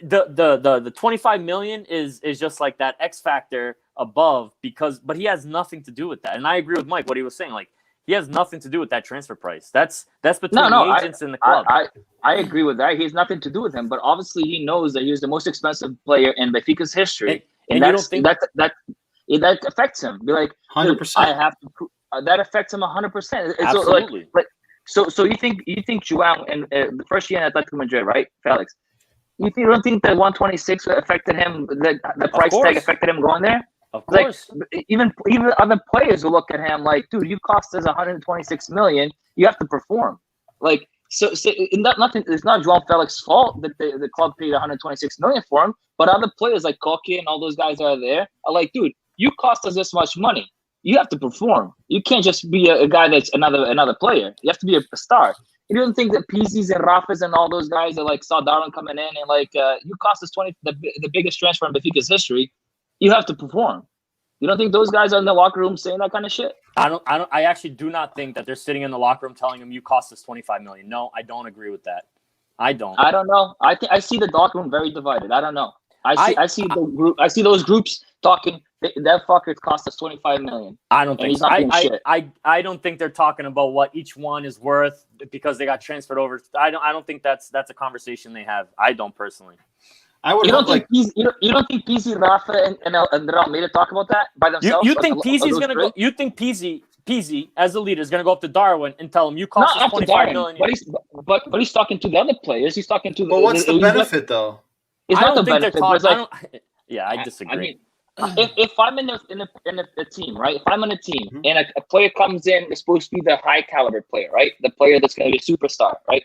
the $25 million is just like that X factor above but he has nothing to do with that. And I agree with Mike what he was saying. Like, he has nothing to do with that transfer price. That's between the agents and the club. I agree with that. He has nothing to do with him, but obviously he knows that he was the most expensive player in Benfica's history, and that affects him. Be like, 100%. I have to. That affects him 100%. Absolutely. So you think João in the first year in Atletico Madrid, right, Felix? You don't think that 126 affected him? The price tag affected him going there? Of course. Like, even other players will look at him like, dude, you cost us 126 million. You have to perform. Like, so it's not João Felix's fault that the club paid 126 million for him, but other players like Koke and all those guys that are there are like, dude, you cost us this much money. You have to perform. You can't just be a guy that's another player. You have to be a star. You don't think that Pizzi's and Rafa's and all those guys that like saw Darwin coming in and like you cost us the biggest transfer in Benfica's history. You have to perform. You don't think those guys are in the locker room saying that kind of shit? I actually do not think that they're sitting in the locker room telling him you cost us $25 million. No, I don't agree with that. I don't. I don't know. I see the locker room very divided. I don't know. I see the group. I see those groups talking. That fucker cost us $25 million. I don't think he's not doing shit. I don't think they're talking about what each one is worth because they got transferred over. I don't think that's a conversation they have. I don't personally. I would You don't like. think you don't think PC, Rafa, and Almeida talk about that by themselves? You think PZ's gonna go? You think PZ as the leader is gonna go up to Darwin and tell him you cost us $25 million? But he's talking to the other players. He's talking to. But what's the benefit though? It's not the benefit. I disagree. I mean, if I'm in a team, right? If I'm on a team and a player comes in, is supposed to be the high caliber player, right? The player that's going to be a superstar, right?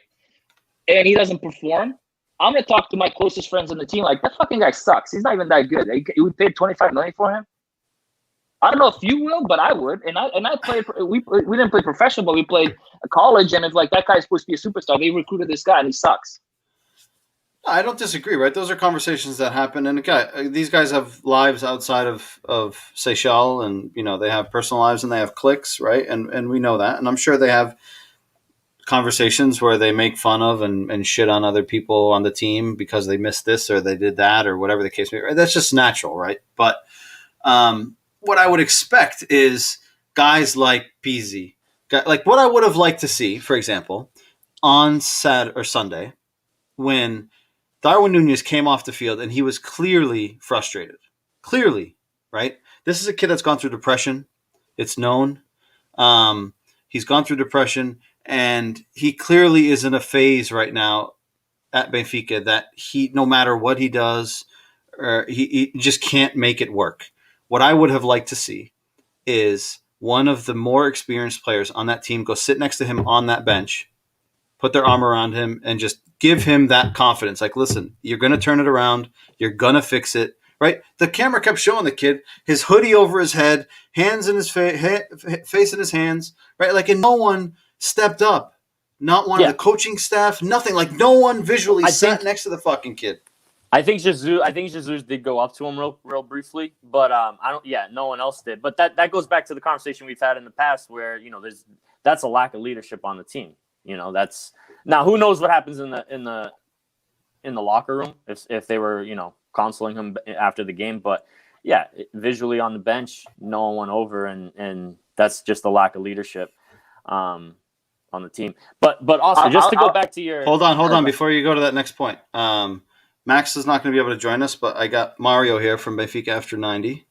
And he doesn't perform. I'm going to talk to my closest friends on the team like, that fucking guy sucks. He's not even that good. We paid $25 million for him. I don't know if you will, but I would. And I played. We didn't play professional, but we played a college. And if like that guy's supposed to be a superstar, they recruited this guy and he sucks. I don't disagree, right? Those are conversations that happen, and these guys have lives outside of Seychelles, and they have personal lives and they have cliques, right? And we know that, and I'm sure they have conversations where they make fun of and shit on other people on the team because they missed this or they did that or whatever the case may be. Right? That's just natural, right? But what I would expect is guys like PZ, like what I would have liked to see, for example, on Saturday or Sunday when Darwin Nunez came off the field and he was clearly frustrated. Clearly, right? This is a kid that's gone through depression. It's known. He's gone through depression, and he clearly is in a phase right now at Benfica that no matter what he does, he just can't make it work. What I would have liked to see is one of the more experienced players on that team go sit next to him on that bench, put their arm around him, and just give him that confidence. Like, listen, you're going to turn it around. You're going to fix it, right? The camera kept showing the kid, his hoodie over his head, hands in his face in his hands, right? Like, and no one stepped up. Not one of the coaching staff, nothing. Like, no one visually sat next to the fucking kid. I think Jesus did go up to him real briefly, but no one else did. But that goes back to the conversation we've had in the past where, that's a lack of leadership on the team. That's now who knows what happens in the locker room if they were consoling him after the game, but visually on the bench no one went over and that's just a lack of leadership on the team. But also just to go back to your hold on before you go to that next point. Max is not going to be able to join us, but I got Mario here from Benfica After 90.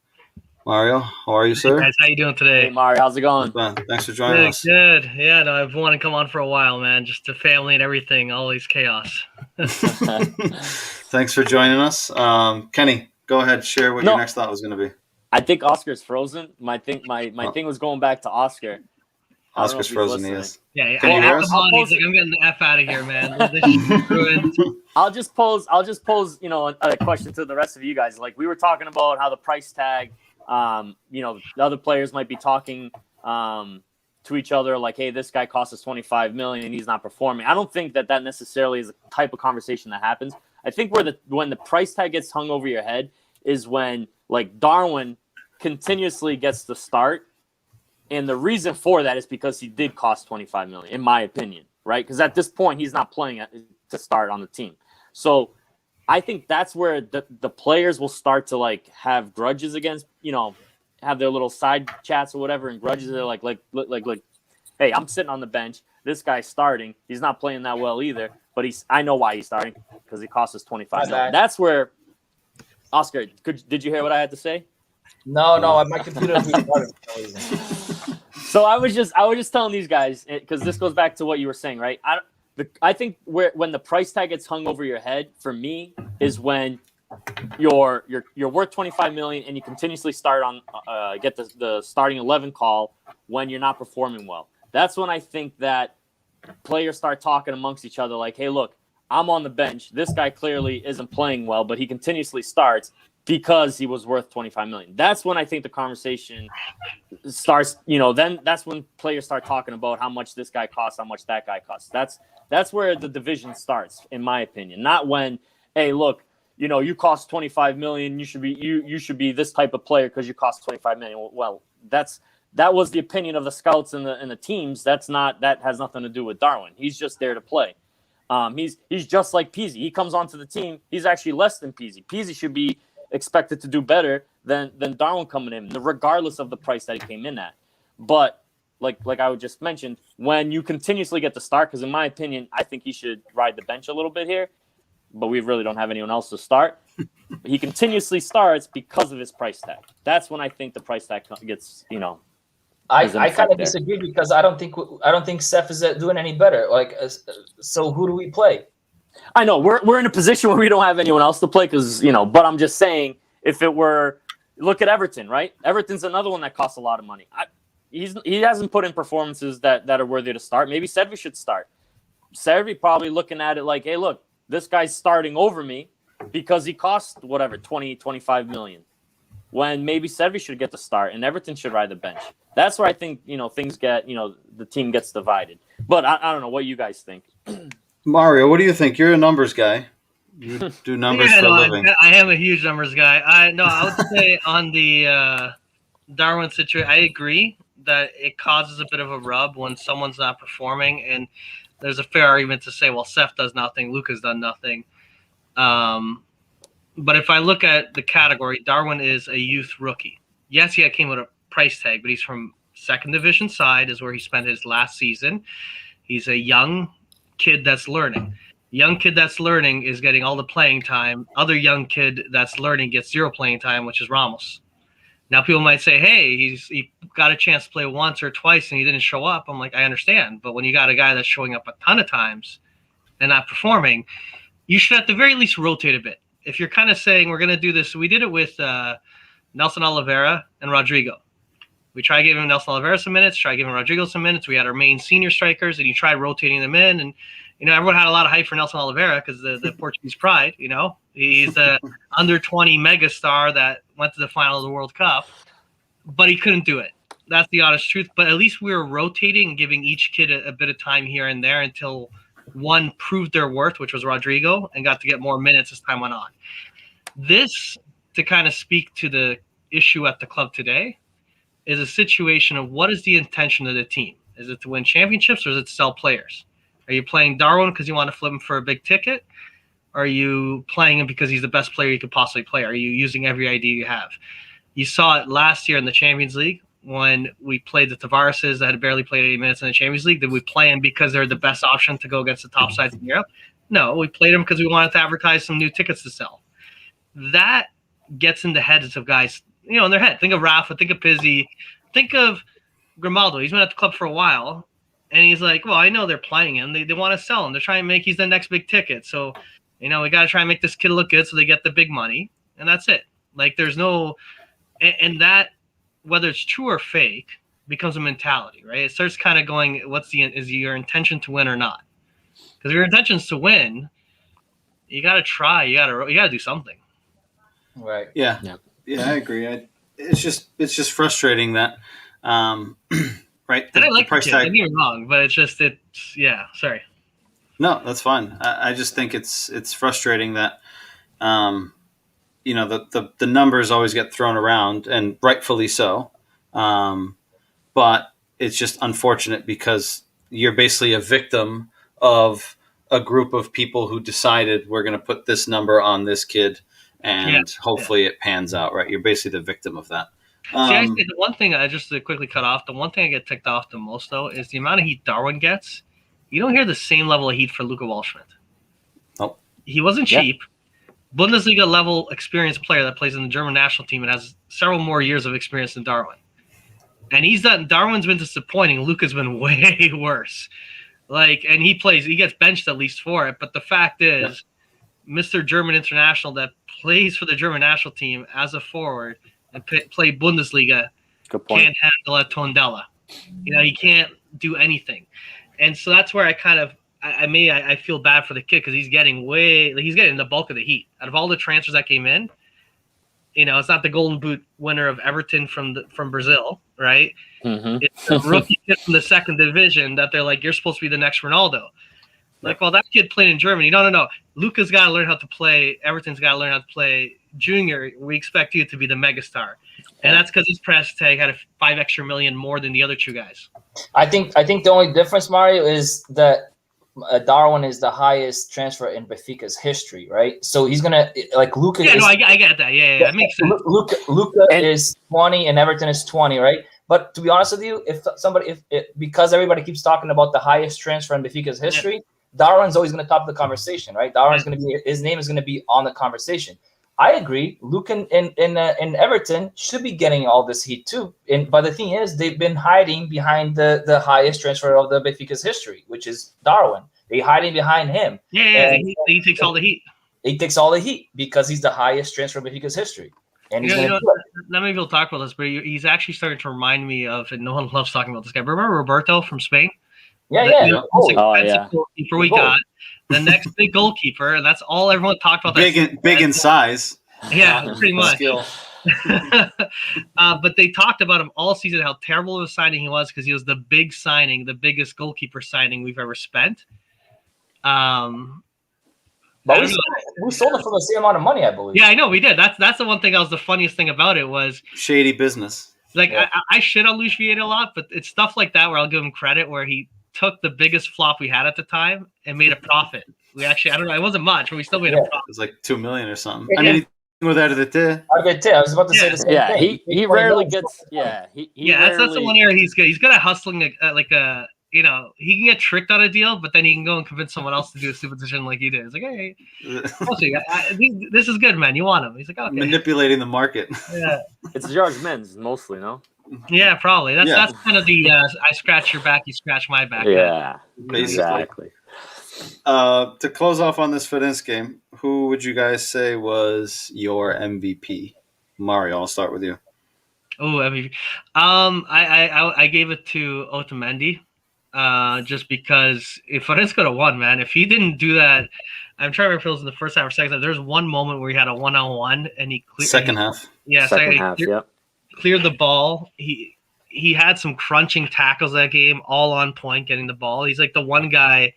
Mario, how are you, sir? Hey guys, how you doing today? Hey Mario, how's it going? Thanks for joining us. Good. Yeah, no, I've wanted to come on for a while, man. Just the family and everything, always chaos. Thanks for joining us. Kenny, go ahead, share what your next thought was going to be. I think Oscar's frozen. My thing was going back to Oscar. Oscar's frozen, he is. Yeah, I'm getting the F out of here, man. This is ruined. I'll just pose, a question to the rest of you guys. Like, we were talking about how the price tag, the other players might be talking to each other like, hey, this guy cost us $25 million and he's not performing. I don't think that necessarily is a type of conversation that happens. I think when the price tag gets hung over your head is when, like, Darwin continuously gets the start. And the reason for that is because he did cost $25 million, in my opinion, right? Because at this point, he's not playing to start on the team. So I think that's where the players will start to, like, have grudges against, have their little side chats or whatever, and grudges. They're like, hey, I'm sitting on the bench. This guy's starting. He's not playing that well either, but I know why he's starting, because he cost us $25 million. That's where, Oscar, did you hear what I had to say? No, my computer restarted for no reason. So I was just telling these guys, because this goes back to what you were saying, right? I think when the price tag gets hung over your head, for me, is when you're worth $25 million and you continuously start on get the starting 11 call when you're not performing well. That's when I think that players start talking amongst each other like, hey, look, I'm on the bench. This guy clearly isn't playing well, but he continuously starts because he was worth $25 million. That's when I think the conversation starts, then that's when players start talking about how much this guy costs, how much that guy costs. That's where the division starts, in my opinion. Not when, hey, look, you cost 25 million. You should be this type of player because you cost 25 million. Well, that was the opinion of the scouts and the teams. That has nothing to do with Darwin. He's just there to play. He's just like Peasy. He comes onto the team. He's actually less than Peasy. Peasy should be expected to do better than Darwin coming in, regardless of the price that he came in at. But like I just mentioned, when you continuously get the start, because in my opinion, I think he should ride the bench a little bit here, but we really don't have anyone else to start. He continuously starts because of his price tag. That's when I think the price tag gets, I kind of disagree because I don't think Seth is doing any better. So who do we play? I know we're in a position where we don't have anyone else to play because but I'm just saying, if it were, look at Everton, right? Everton's another one that costs a lot of money. He hasn't put in performances that are worthy to start. Maybe Servi should start. Servi probably looking at it like, hey, look, this guy's starting over me because he costs 20-25 million. When maybe Servi should get the start and Everton should ride the bench. That's where I think, things get, the team gets divided. But I don't know what you guys think. Mario, what do you think? You're a numbers guy. You do numbers for a living. I am a huge numbers guy. I would say on the Darwin situation, I agree that it causes a bit of a rub when someone's not performing. And there's a fair argument to say, well, Seth does nothing, Luka's done nothing. But if I look at the category, Darwin is a youth rookie. Yes, he came with a price tag, but he's from second division side is where he spent his last season. He's a young kid that's learning. Young kid that's learning is getting all the playing time. Other young kid that's learning gets zero playing time, which is Ramos. Now people might say, hey, he got a chance to play once or twice and he didn't show up. I'm like, I understand. But when you got a guy that's showing up a ton of times and not performing, you should at the very least rotate a bit. If you're kind of saying we're going to do this, we did it with Nelson Oliveira and Rodrigo. We tried giving Nelson Oliveira some minutes, tried giving Rodrigo some minutes. We had our main senior strikers, and you tried rotating them in. And, everyone had a lot of hype for Nelson Oliveira because the Portuguese pride, He's the under 20 megastar that went to the final of the World Cup, but he couldn't do it. That's the honest truth. But at least we were rotating and giving each kid a bit of time here and there until one proved their worth, which was Rodrigo, and got to get more minutes as time went on. This, to kind of speak to the issue at the club today, is a situation of what is the intention of the team? Is it to win championships or is it to sell players? Are you playing Darwin because you want to flip him for a big ticket? Or are you playing him because he's the best player you could possibly play? Are you using every idea you have? You saw it last year in the Champions League when we played the Tavareses that had barely played 80 minutes in the Champions League. Did we play them because they're the best option to go against the top sides in Europe? No, we played them because we wanted to advertise some new tickets to sell. That gets in the heads of guys, in their head. Think of Rafa, think of Pizzi, think of Grimaldo. He's been at the club for a while, and he's like, well, I know they're playing him. They want to sell him. They're trying to make he's the next big ticket. So, we got to try and make this kid look good so they get the big money, and that's it. Like, there's no – and that, whether it's true or fake, becomes a mentality, right? It starts kind of going, is your intention to win or not? Because if your intention is to win, you got to try. You got to do something. Right. Yeah, I agree. It's just frustrating that, right? I don't like the price it. tag. Don't get me wrong, but sorry. No, that's fine. I just think it's frustrating that, the numbers always get thrown around, and rightfully so. But it's just unfortunate because you're basically a victim of a group of people who decided we're going to put this number on this kid, and hopefully it pans out, right? You're basically the victim of that. Actually, the one thing just to quickly cut off, the one thing I get ticked off the most, though, is the amount of heat Darwin gets. You don't hear the same level of heat for Luka Waldschmidt. Nope. He wasn't cheap. Bundesliga level experienced player that plays in the German national team and has several more years of experience than Darwin. And Darwin's been disappointing. Luka's been way worse. And he gets benched at least for it. But the fact is, Mr. German international that plays for the German national team as a forward and play Bundesliga can't handle a Tondela. He can't do anything. And so that's where I kind of I feel bad for the kid because he's getting the bulk of the heat out of all the transfers that came in. It's not the Golden Boot winner of Everton from Brazil, right? Mm-hmm. It's a rookie kid from the second division that they're like, you're supposed to be the next Ronaldo. Like, well, that kid played in Germany. No. Luca's got to learn how to play. Everton's got to learn how to play. Junior, we expect you to be the megastar, and that's because his price tag had $5 extra million more than the other two guys. I think the only difference, Mario, is that Darwin is the highest transfer in Benfica's history, right? So he's gonna like Luca. Yeah, no, I get that. Yeah, that makes sense. Luca is 20 and Everton is 20, right? But to be honest with you, because everybody keeps talking about the highest transfer in Benfica's history, Darwin's always going to top the conversation, right? Darwin's going to be, his name is going to be on the conversation. I agree. Luke in Everton should be getting all this heat too. But the thing is, they've been hiding behind the highest transfer of the Benfica's history, which is Darwin. They're hiding behind him. Yeah, he takes all the heat. He takes all the heat because he's the highest transfer of Benfica's history. And he's not many people talk about this, but he's actually starting to remind me of, and no one loves talking about this guy. Remember Roberto from Spain? Yeah. Goalkeeper we got. The next big goalkeeper, and that's all everyone talked about. Big in size. Yeah, pretty much. But they talked about him all season, how terrible of a signing he was because he was the big signing, the biggest goalkeeper signing we've ever spent. But we sold it for the same amount of money, I believe. Yeah, I know we did. That's the one thing that was the funniest thing about it was shady business. Like I shit on Luis Vieira a lot, but it's stuff like that where I'll give him credit where he took the biggest flop we had at the time and made a profit. We actually, I don't know, it wasn't much, but we still made a profit. It was like $2 million or something. I mean, with RDT. I was about to say the same thing. He rarely gets. Yeah, that's the one area he's good. He's good at hustling you know, he can get tricked on a deal, but then he can go and convince someone else to do a stupid decision like he did. It's like, hey, this is good, man. You want him? He's like, okay. Manipulating the market. Yeah, it's George Menz mostly, no? Yeah, probably. That's kind of the I scratch your back, you scratch my back. Yeah, basically. Exactly. To close off on this Firenze game, who would you guys say was your MVP? Mario, I'll start with you. Oh, MVP. I gave it to Otamendi. Just because if Firenze could have won, man, if he didn't do that, I'm trying to remember if it was in the first half or second half. There's one moment where he had a 1-on-1 and he cleared second half. Yeah, second half. Cleared the ball. He had some crunching tackles that game, all on point, getting the ball. He's like the one guy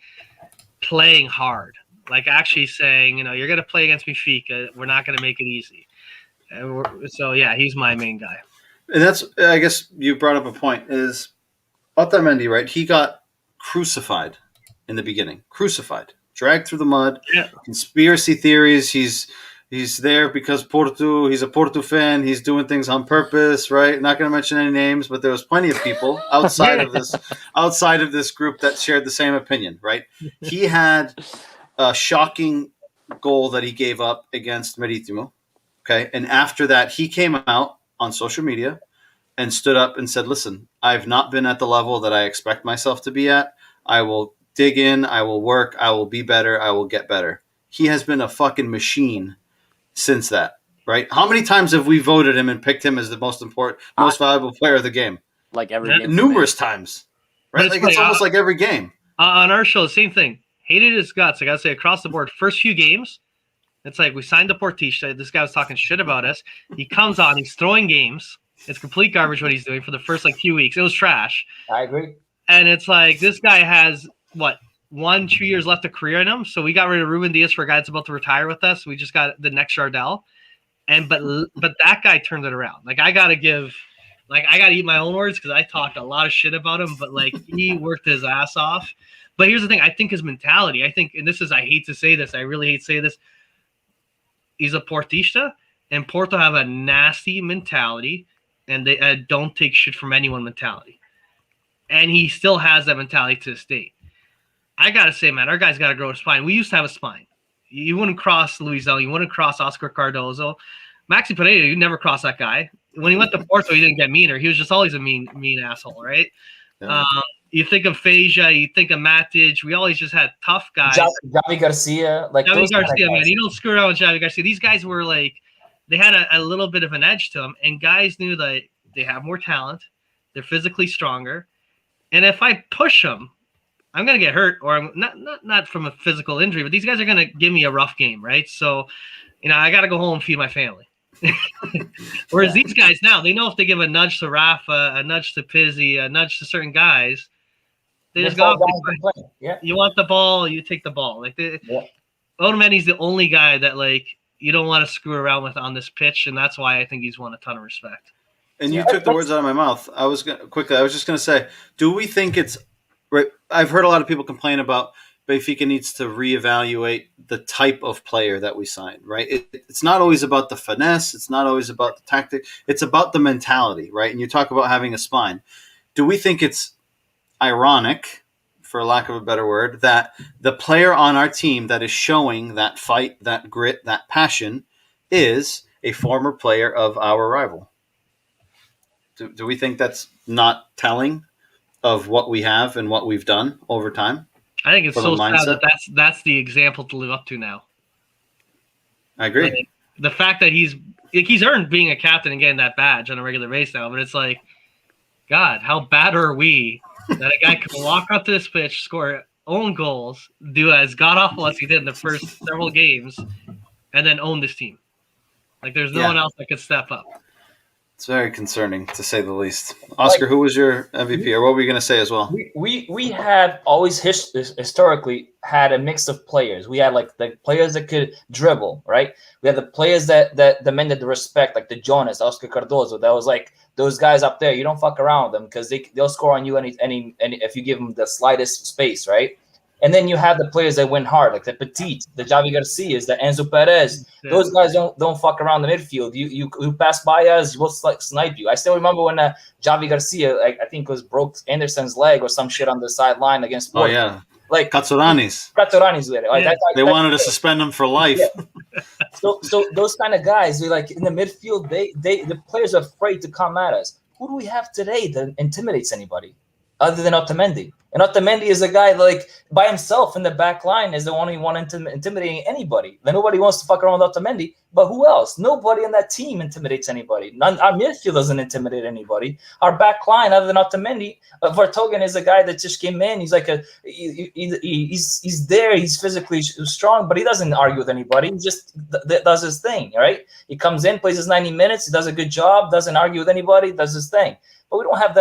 playing hard, like actually saying, you know, you're gonna play against Benfica. We're not gonna make it easy. So yeah, he's my main guy. And that's, I guess, you brought up a point is. Otamendi, right? He got crucified in the beginning. Crucified. Dragged through the mud. Yeah. Conspiracy theories. He's there because Porto. He's a Porto fan. He's doing things on purpose, right? Not going to mention any names, but there was plenty of people outside of this group that shared the same opinion, right? He had a shocking goal that he gave up against Maritimo. Okay. And after that, he came out on social media and stood up and said, listen, I've not been at the level that I expect myself to be at. I will dig in. I will work. I will be better. I will get better. He has been a fucking machine since that, right? How many times have we voted him and picked him as the most valuable player of the game? Like every game. Numerous times, right? It's almost like every game. On our show, the same thing. Hated his guts. I got to say, across the board, first few games, it's like we signed the Portisha. This guy was talking shit about us. He comes on. He's throwing games. It's complete garbage what he's doing for the first few weeks. It was trash. I agree. And it's like this guy has 1-2 years left of career in him. So we got rid of Ruben Diaz for a guy that's about to retire with us. We just got the next Jardel. But that guy turned it around. Like I gotta eat my own words because I talked a lot of shit about him, but he worked his ass off. But here's the thing, I think his mentality, and this is, I hate to say this, I really hate to say this, he's a Portista, and Porto have a nasty mentality. And they don't take shit from anyone mentality. And he still has that mentality to this day. I got to say, man, our guy's got to grow a spine. We used to have a spine. You wouldn't cross Luizão. You wouldn't cross Oscar Cardozo. Maxi Pereira, you never cross that guy. When he went to Porto, he didn't get meaner. He was just always a mean asshole, right? Yeah. You think of Feja, you think of Matic. We always just had tough guys. Javi Garcia. Javi Garcia, man. You don't screw around with Javi Garcia. These guys were they had a little bit of an edge to them, and guys knew that they have more talent. They're physically stronger. And if I push them, I'm going to get hurt, or I'm not from a physical injury, but these guys are going to give me a rough game, right? So, I got to go home and feed my family. Whereas these guys now, they know if they give a nudge to Rafa, a nudge to Pizzi, a nudge to certain guys, they just go, yeah. You want the ball, you take the ball. Otamendi's the only guy that like you don't want to screw around with on this pitch, and that's why I think he's won a ton of respect. And you took the words out of my mouth. I was just going to say, do we think it's right? I've heard a lot of people complain about Benfica needs to reevaluate the type of player that we sign, right? It's not always about the finesse. It's not always about the tactic. It's about the mentality, right? And you talk about having a spine. Do we think it's ironic, for lack of a better word, that the player on our team that is showing that fight, that grit, that passion is a former player of our rival? Do we think that's not telling of what we have and what we've done over time? I think it's For so the sad mindset? that that's the example to live up to now. I agree. Like, the fact that he's earned being a captain and getting that badge on a regular basis now, but it's like, God, how bad are we that a guy can walk up to this pitch, score own goals, do as god awful as he did in the first several games, and then own this team? Like, there's no one else that could step up. It's very concerning, to say the least. Oscar, who was your MVP, or what were you going to say as well? We have always historically had a mix of players. We had like the players that could dribble, right? We had the players that demanded the respect, like the Jonas, Oscar Cardozo. That was like those guys up there. You don't fuck around with them because they'll score on you any if you give them the slightest space, right? And then you have the players that win hard, like the Petit, the Javi Garcias, the Enzo Perez. Yeah. Those guys don't fuck around the midfield. You pass by us, we'll snipe you. I still remember when Javi Garcia, I think, broke Anderson's leg or some shit on the sideline against Porto. Oh, yeah. Like Katsuranis. with it. Like, Yeah. They wanted to suspend him for life. Yeah. So those kind of guys, they like in the midfield, the players are afraid to come at us. Who do we have today that intimidates anybody other than Otamendi? And Otamendi is a guy like by himself in the back line is the only one intimidating anybody. Then nobody wants to fuck around with Otamendi. But who else? Nobody on that team intimidates anybody. Our midfield doesn't intimidate anybody. Our back line, other than Otamendi, Vertonghen is a guy that just came in. He's like he's there. He's physically strong, but he doesn't argue with anybody. He just does his thing, right? He comes in, plays his 90 minutes. He does a good job. Doesn't argue with anybody. Does his thing. But we don't have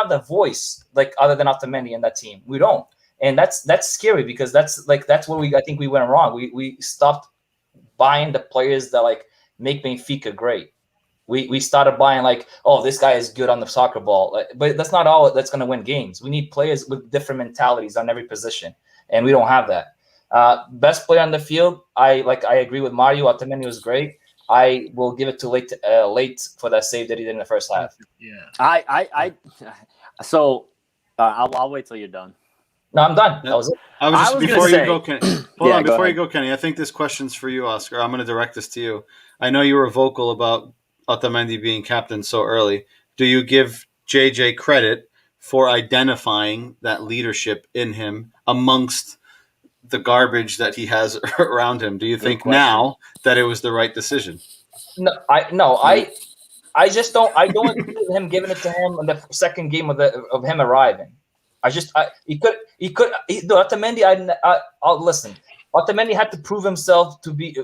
the voice like other than Otamendi in that team. We don't, and that's scary because that's where I think we went wrong. We stopped buying the players that like make Benfica great. We started buying like, oh, this guy is good on the soccer ball, but that's not all that's going to win games. We need players with different mentalities on every position, and we don't have that. Best player on the field, I agree with Mario. Otamendi was great. I will give it to late for that save that he did in the first half. Yeah. I'll wait till you're done. No, I'm done. That was it. Before you go, Kenny. Hold on, go before ahead. you go, Kenny. I think this question's for you, Oscar. I'm going to direct this to you. I know you were vocal about Otamendi being captain so early. Do you give JJ credit for identifying that leadership in him amongst the garbage that he has around him? Do you think now that it was the right decision? I just don't. I don't agree with him giving it to him in the second game of him arriving. Otamendi. I'll listen. Otamendi had to prove himself to be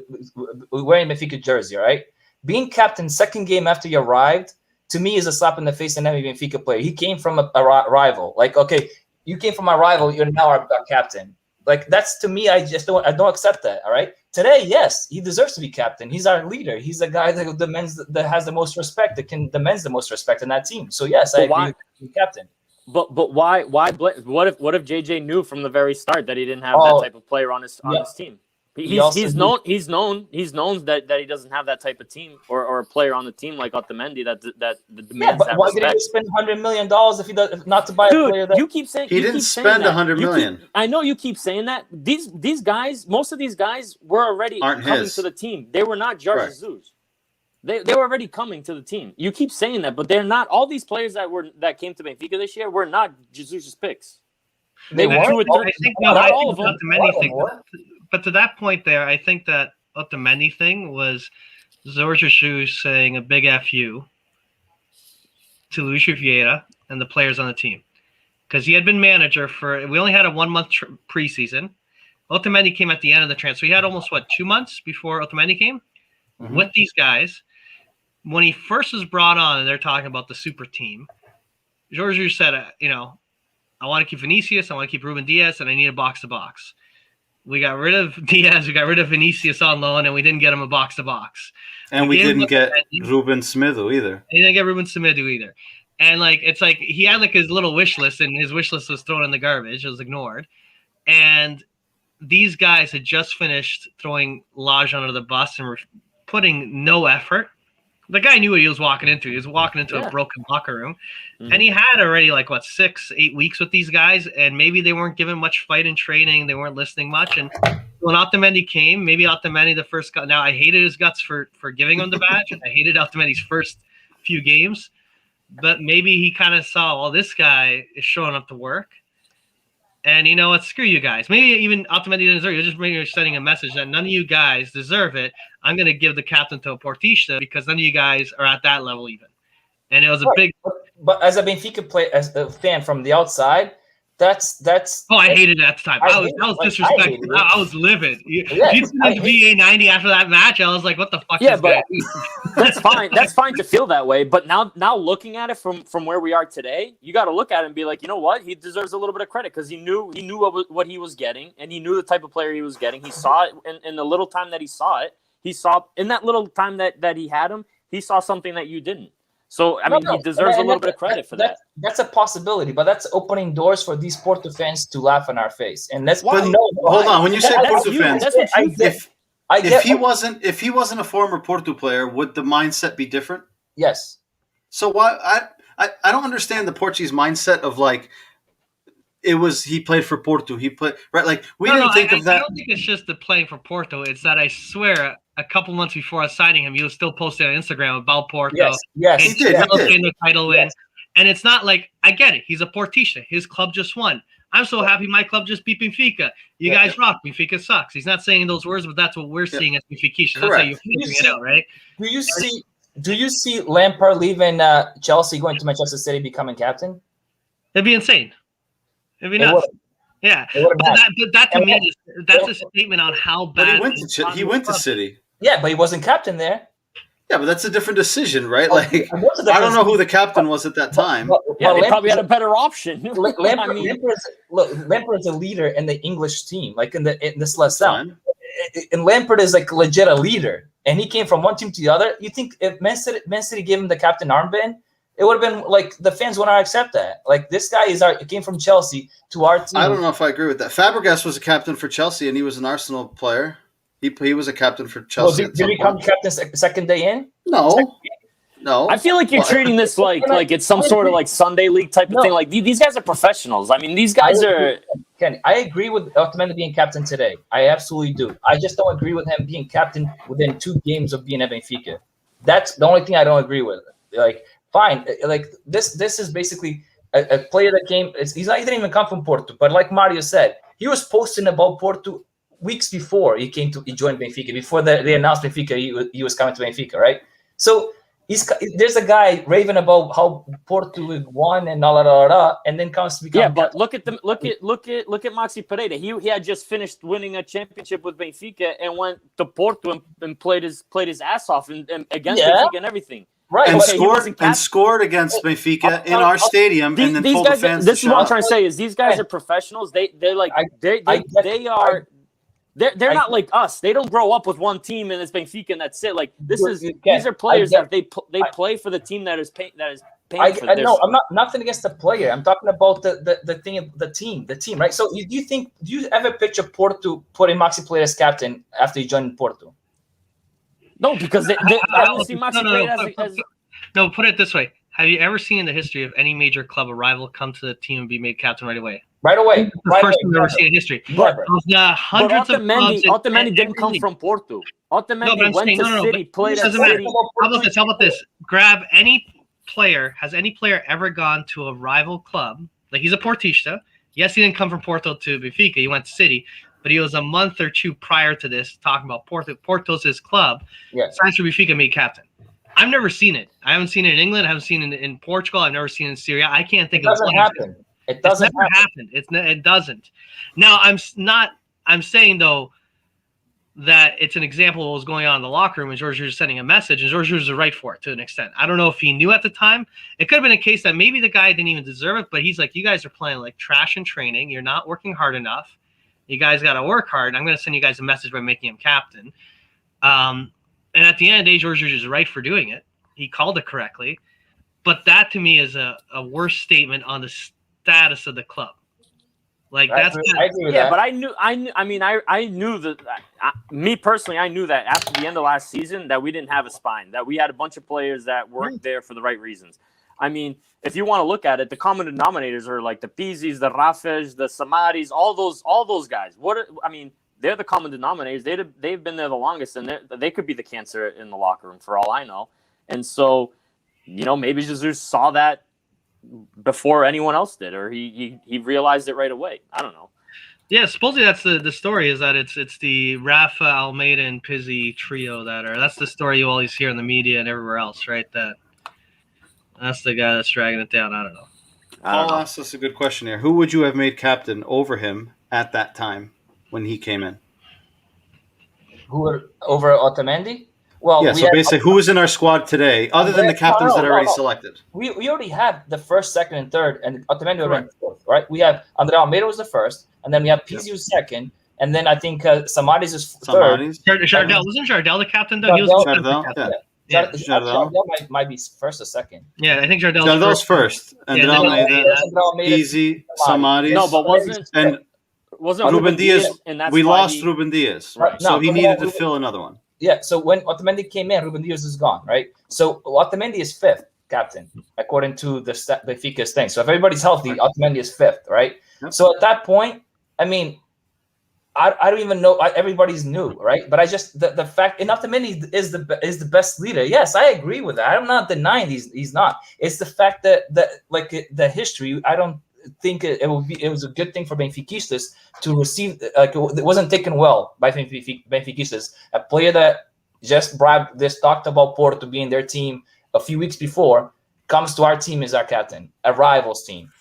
wearing Benfica jersey, right? Being captain second game after he arrived, to me, is a slap in the face in every Benfica player. He came from a rival. Like, okay, you came from a rival, you're now our captain. Like, that's, to me, I don't accept that. All right. Today, yes, he deserves to be captain. He's our leader. He's the guy that has the most respect, demands the most respect in that team. So yes, I agree with captain. But why? What if JJ knew from the very start that he didn't have that type of player on his team? He's known that he doesn't have that type of team or a player on the team like Otamendi that demands but that why respect. did he spend $100 million if not to buy a player? Dude, you keep saying he didn't spend $100 million. I know you keep saying that. These guys, most of these guys were already coming to the team. They were not Jorge Jesus. They were already coming to the team. You keep saying that, but they're not. All these players that came to Benfica this year were not Jesus' picks. They were weren't. I think the Otamendi thing. What? But to that point there, I think that Otamendi thing was Jorge Jesus saying a big F you to Luis Vieira and the players on the team. Because he had been manager we only had a 1 month preseason. Otamendi came at the end of the transfer. He had almost, 2 months before Otamendi came with these guys. When he first was brought on and they're talking about the super team, Jorge Jesus said, I want to keep Vinicius, I want to keep Ruben Diaz, and I need a box-to-box. We got rid of Diaz. We got rid of Vinicius on loan, and we didn't get him a box-to-box. And we gave him didn't get Otamendi. Ruben Smithu either. He didn't get Ruben Semedo either. And like it's like he had like his little wish list, and his wish list was thrown in the garbage. It was ignored. And these guys had just finished throwing Lage under the bus and were putting no effort. The guy knew what he was walking into. He was walking into a broken locker room. Mhm. And he had already like 6-8 weeks with these guys, and maybe they weren't given much fight in training. They weren't listening much. And when Otamendi came, maybe Otamendi the first – now I hated his guts for giving him the badge. I hated Otamendi's first few games. But maybe he kind of saw, well, this guy is showing up to work. And you know what? Screw you guys. Maybe even Otamendi didn't deserve it. Just maybe you're sending a message that none of you guys deserve it. I'm going to give the captain to a Portista because none of you guys are at that level even. And it was a big – But as a Benfica player, as a fan from the outside, that's. Oh, I hated it at the time. That was disrespectful. I was livid. You sent VA 90 after that match. I was like, "What the fuck?" Yeah, is but that? that's fine. That's fine to feel that way. But now looking at it from where we are today, you got to look at it and be like, you know what? He deserves a little bit of credit because he knew what he was getting, and he knew the type of player he was getting. He saw it in the little time that he saw it. He saw in that little time that he had him. He saw something that you didn't. So, I mean, he deserves a little bit of credit for that. That's a possibility, but that's opening doors for these Porto fans to laugh in our face. And that's But hold on, when you say Porto fans, That's what you think. if he wasn't a former Porto player, would the mindset be different? Yes. So why I don't understand the Portuguese mindset of like he played for Porto. He played right like we didn't think of that. I don't think it's just the playing for Porto. It's that I swear a couple months before us signing him, he was still posting on Instagram about Porto. Yes, he did. The title win. And it's not like I get it. He's a Portista. His club just won. I'm so happy my club just beat Benfica. You guys rock. Benfica sucks. He's not saying those words, but that's what we're seeing as Benfica. That's how you're figuring it out, right? Do you see Lampard leaving Chelsea, going to Manchester City, becoming captain? It'd be insane. It'd be nuts. Yeah, but that to me that's a statement on how bad. But he went to City. Yeah, but he wasn't captain there. Yeah, but that's a different decision, right? Like I don't know who the captain was at that time. Yeah, they probably had a better option. Lampard is a leader in the English team, like in the Seleção. And Lampard is like legit a leader, and he came from one team to the other. You think if Man City gave him the captain armband, it would have been like the fans would not accept that. Like this guy came from Chelsea to our team. I don't know if I agree with that. Fabregas was a captain for Chelsea, and he was an Arsenal player. He was a captain for Chelsea. Did he become captain second day in? No. I feel like you're treating this like it's some sort of like Sunday league type of thing. Like these guys are professionals. I mean, these guys are. Kenny, I agree with Otamendi being captain today. I absolutely do. I just don't agree with him being captain within 2 games of being at Benfica. That's the only thing I don't agree with. Like, fine. Like this is basically a player that came. He didn't even come from Porto, but like Mario said, he was posting about Porto weeks before he joined Benfica. Before they announced Benfica, he was coming to Benfica, right? So there's a guy raving about how Porto won and and then comes to become. Yeah, but look at Maxi Pereira. He had just finished winning a championship with Benfica and went to Porto and played his ass off and against Benfica and everything. Right, and scored against Benfica in our stadium, and then told the fans. This is what I'm trying to say: is these guys are professionals. They're not like us. They don't grow up with one team and it's Benfica and that's it. Like these are players that they play for the team that is paying for this. No, I'm not nothing against the player. I'm talking about the team, right? So do you ever picture Porto putting Maxi Pereira as captain after he joined Porto? No, because I don't see Maxi Pereira as. No, put it this way: have you ever seen in the history of any major club a rival come to the team and be made captain right away? Right away. The first time I've ever seen in history. Otamendi didn't come from Porto. Otamendi went to City, played at City. How about this? Grab any player. Has any player ever gone to a rival club? Like he's a Portista. Yes, he didn't come from Porto to Benfica. He went to City. But he was a month or 2 prior to this talking about Porto. Porto's his club. Yes. Signs for Benfica, made captain. I've never seen it. I haven't seen it in England. I haven't seen it in Portugal. I've never seen it in Syria. I can't think of it. Doesn't happen. It doesn't happen. It doesn't. Now I'm saying though that it's an example of what was going on in the locker room, and George was sending a message, and George was right for it to an extent. I don't know if he knew at the time. It could have been a case that maybe the guy didn't even deserve it, but he's like, you guys are playing like trash in training. You're not working hard enough. You guys got to work hard. I'm going to send you guys a message by making him captain. And at the end of the day, George Jesus is right for doing it. He called it correctly. But that to me is a worse statement on the status of the club. Like I that's agree with Yeah, that. but I knew that. Me personally, I knew that after the end of last season that we didn't have a spine. That we had a bunch of players that weren't there for the right reasons. I mean, if you want to look at it, the common denominators are like the Pizzis, the Rafej, the Samaris, all those guys. They're the common denominators. They've been there the longest, and they could be the cancer in the locker room for all I know. And so, maybe Jesus saw that before anyone else did, or he realized it right away. I don't know. Yeah, supposedly that's the story, is that it's the Rafa, Almeida, and Pizzi trio that's the story you always hear in the media and everywhere else, right? That's the guy that's dragging it down. I don't know. Paul asked us a good question here. Who would you have made captain over him at that time when he came in? Who were over Otamendi? Well, Yeah, so basically, who is in our squad today, other than the captains that are already selected? We already have the first, second, and third, and Otamendi went fourth, right? We have Andre Almeida was the first, and then we have Pizzi was second, and then I think Samaris is third. Jardel, wasn't Jardel the captain though? He was Jardel, Jardel might be first or second. Yeah, I think Jardel's first, and then Almeida, Pizzi, Samaris. No, but wasn't Ruben Diaz. and that's We why lost Ruben Diaz, Right. so No, he but needed to Ruben- fill another one. Yeah, so when Otamendi came in, Ruben Diaz is gone, right? So Otamendi is fifth captain, according to the Benfica's thing. So if everybody's healthy, Otamendi is fifth, right? Yep. So at that point, I mean, I don't even know. Everybody's new, right? But I just the fact, and Otamendi is the best leader. Yes, I agree with that. I'm not denying he's not. It's the fact that the history. I don't think it was a good thing for Benfiquistas to receive. It wasn't taken well by Benfiquistas. A player that just talked about Porto being their team a few weeks before comes to our team as our captain, a rivals team.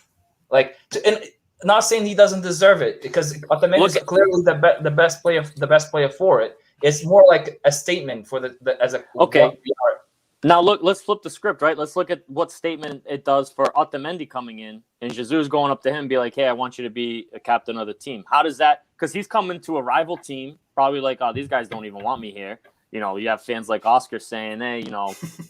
And not saying he doesn't deserve it, because Otamendi is clearly the best player for it. It's more like a statement for as a okay. Now look, let's flip the script, right? Let's look at what statement it does for Otamendi coming in and Jesus going up to him and be like, "Hey, I want you to be a captain of the team." How does that? Because he's coming to a rival team, probably like, "Oh, these guys don't even want me here." You have fans like Oscar saying, "Hey,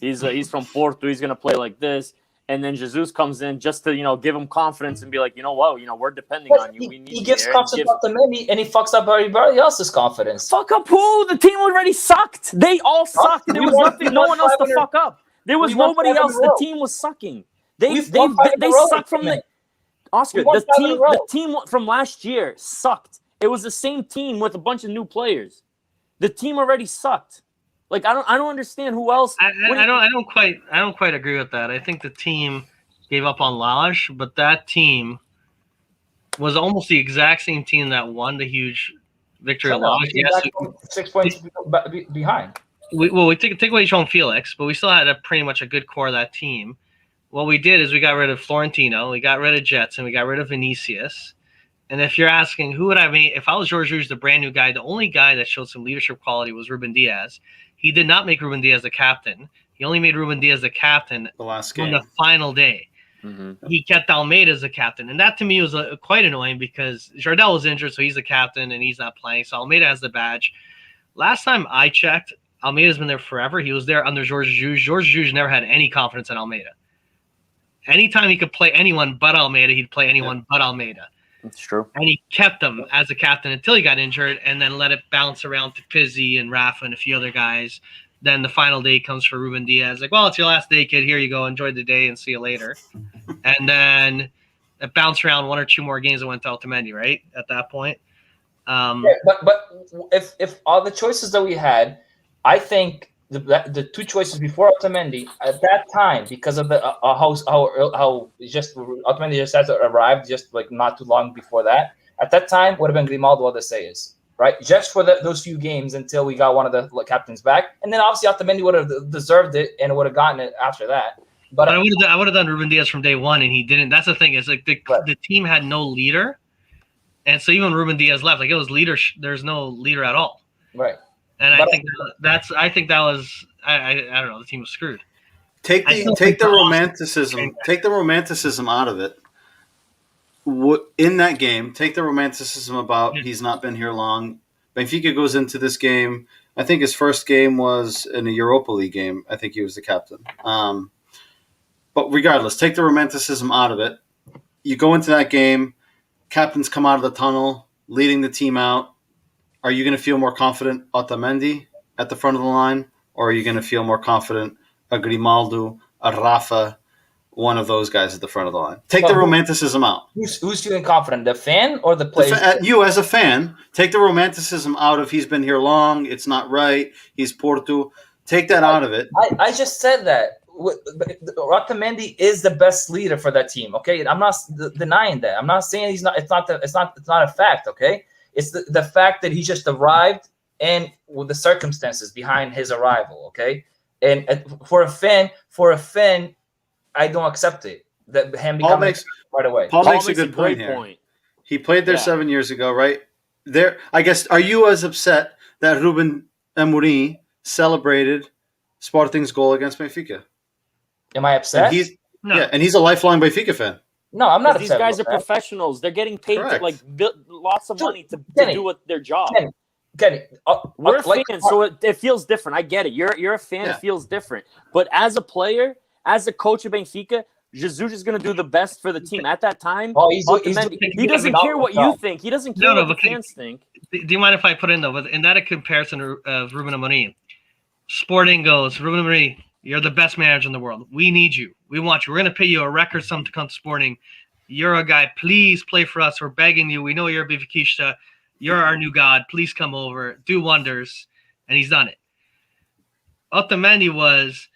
he's from Porto, he's gonna play like this." And then Jesus comes in just to, give him confidence and be like, we're depending on you. He gives confidence to Otamendi, and he fucks up everybody else's confidence. Fuck up who? The team already sucked. They all sucked. There was no one else to fuck up. There was nobody else. The team was sucking. They sucked from the Oscar. The team from last year sucked. It was the same team with a bunch of new players. The team already sucked. Like I don't understand who else. I don't quite agree with that. I think the team gave up on Lage, but that team was almost the exact same team that won the huge victory at Lage. Yes, 6 points behind. We take away João Felix, but we still had pretty much a good core of that team. What we did is we got rid of Florentino, we got rid of Jetson, we got rid of Vinicius. And if you're asking who would I make, if I was Jorge Jesus, the brand new guy, the only guy that showed some leadership quality was Ruben Diaz. He did not make Ruben Diaz the captain. He only made Ruben Diaz the captain the last game on the final day. Mm-hmm. He kept Almeida as the captain. And that to me was quite annoying because Jardel was injured, so he's the captain and he's not playing. So Almeida has the badge. Last time I checked, Almeida's been there forever. He was there under Jorge Jesus. Jorge Jesus never had any confidence in Almeida. Anytime he could play anyone but Almeida, he'd play anyone but Almeida. That's true. And he kept him as a captain until he got injured and then let it bounce around to Pizzi and Rafa and a few other guys. Then the final day comes for Ruben Diaz. Like, well, it's your last day, kid. Here you go. Enjoy the day and see you later. And then it bounced around one or two more games that went to Otamendi, right? At that point. But if all the choices that we had, I think the two choices before Otamendi at that time, because of the how just Otamendi just has arrived just like not too long before that. At that time, would have been Grimaldo Odysseus, right? Just for those few games until we got one of the captains back, and then obviously Otamendi would have deserved it and would have gotten it after that. But I would have done Ruben Diaz from day one, and he didn't. That's the thing. Is like the team had no leader, and so even Ruben Diaz left. Like it was leader. There's no leader at all. Right. And I think that was I don't know, the team was screwed. Take the romanticism out of it. in that game, take the romanticism about he's not been here long. Benfica goes into this game. I think his first game was in a Europa League game. I think he was the captain. But regardless, take the romanticism out of it. You go into that game, captains come out of the tunnel, leading the team out. Are you going to feel more confident Otamendi at the front of the line, or are you going to feel more confident a Grimaldo, a Rafa, one of those guys at the front of the line? Take the romanticism out. Who's feeling confident, the fan or the player? You as a fan, take the romanticism out of he's been here long, it's not right, he's Porto. Take that out of it. I just said that. Otamendi is the best leader for that team. Okay, I'm not denying that. I'm not saying he's not. It's not a fact. Okay, it's the fact that he just arrived and with the circumstances behind his arrival. Okay, and for a fan, I don't accept it. That him becoming right away. Paul makes a good point here. He played there 7 years ago, right? There, I guess. Are you as upset that Ruben Amorim celebrated Sporting's goal against Benfica? Am I upset? And he's a lifelong Benfica fan. No, I'm not. These guys are professionals. They're getting paid to lots of money to do their job. Kenny, we're fans, so it feels different. I get it. You're a fan. It feels different. But as a player, as a coach of Benfica, Jesus is going to do the best for the team at that time. He doesn't care what you think. He doesn't care what the fans think. Do you mind if I put in though? In that a comparison of Ruben Amorim, Sporting goes, Ruben Amorim, you're the best manager in the world. We need you. We want you. We're going to pay you a record sum to come to Sporting. You're a guy. Please play for us. We're begging you. We know you're a Benfica. You're our new god. Please come over. Do wonders. And he's done it. Otamendi was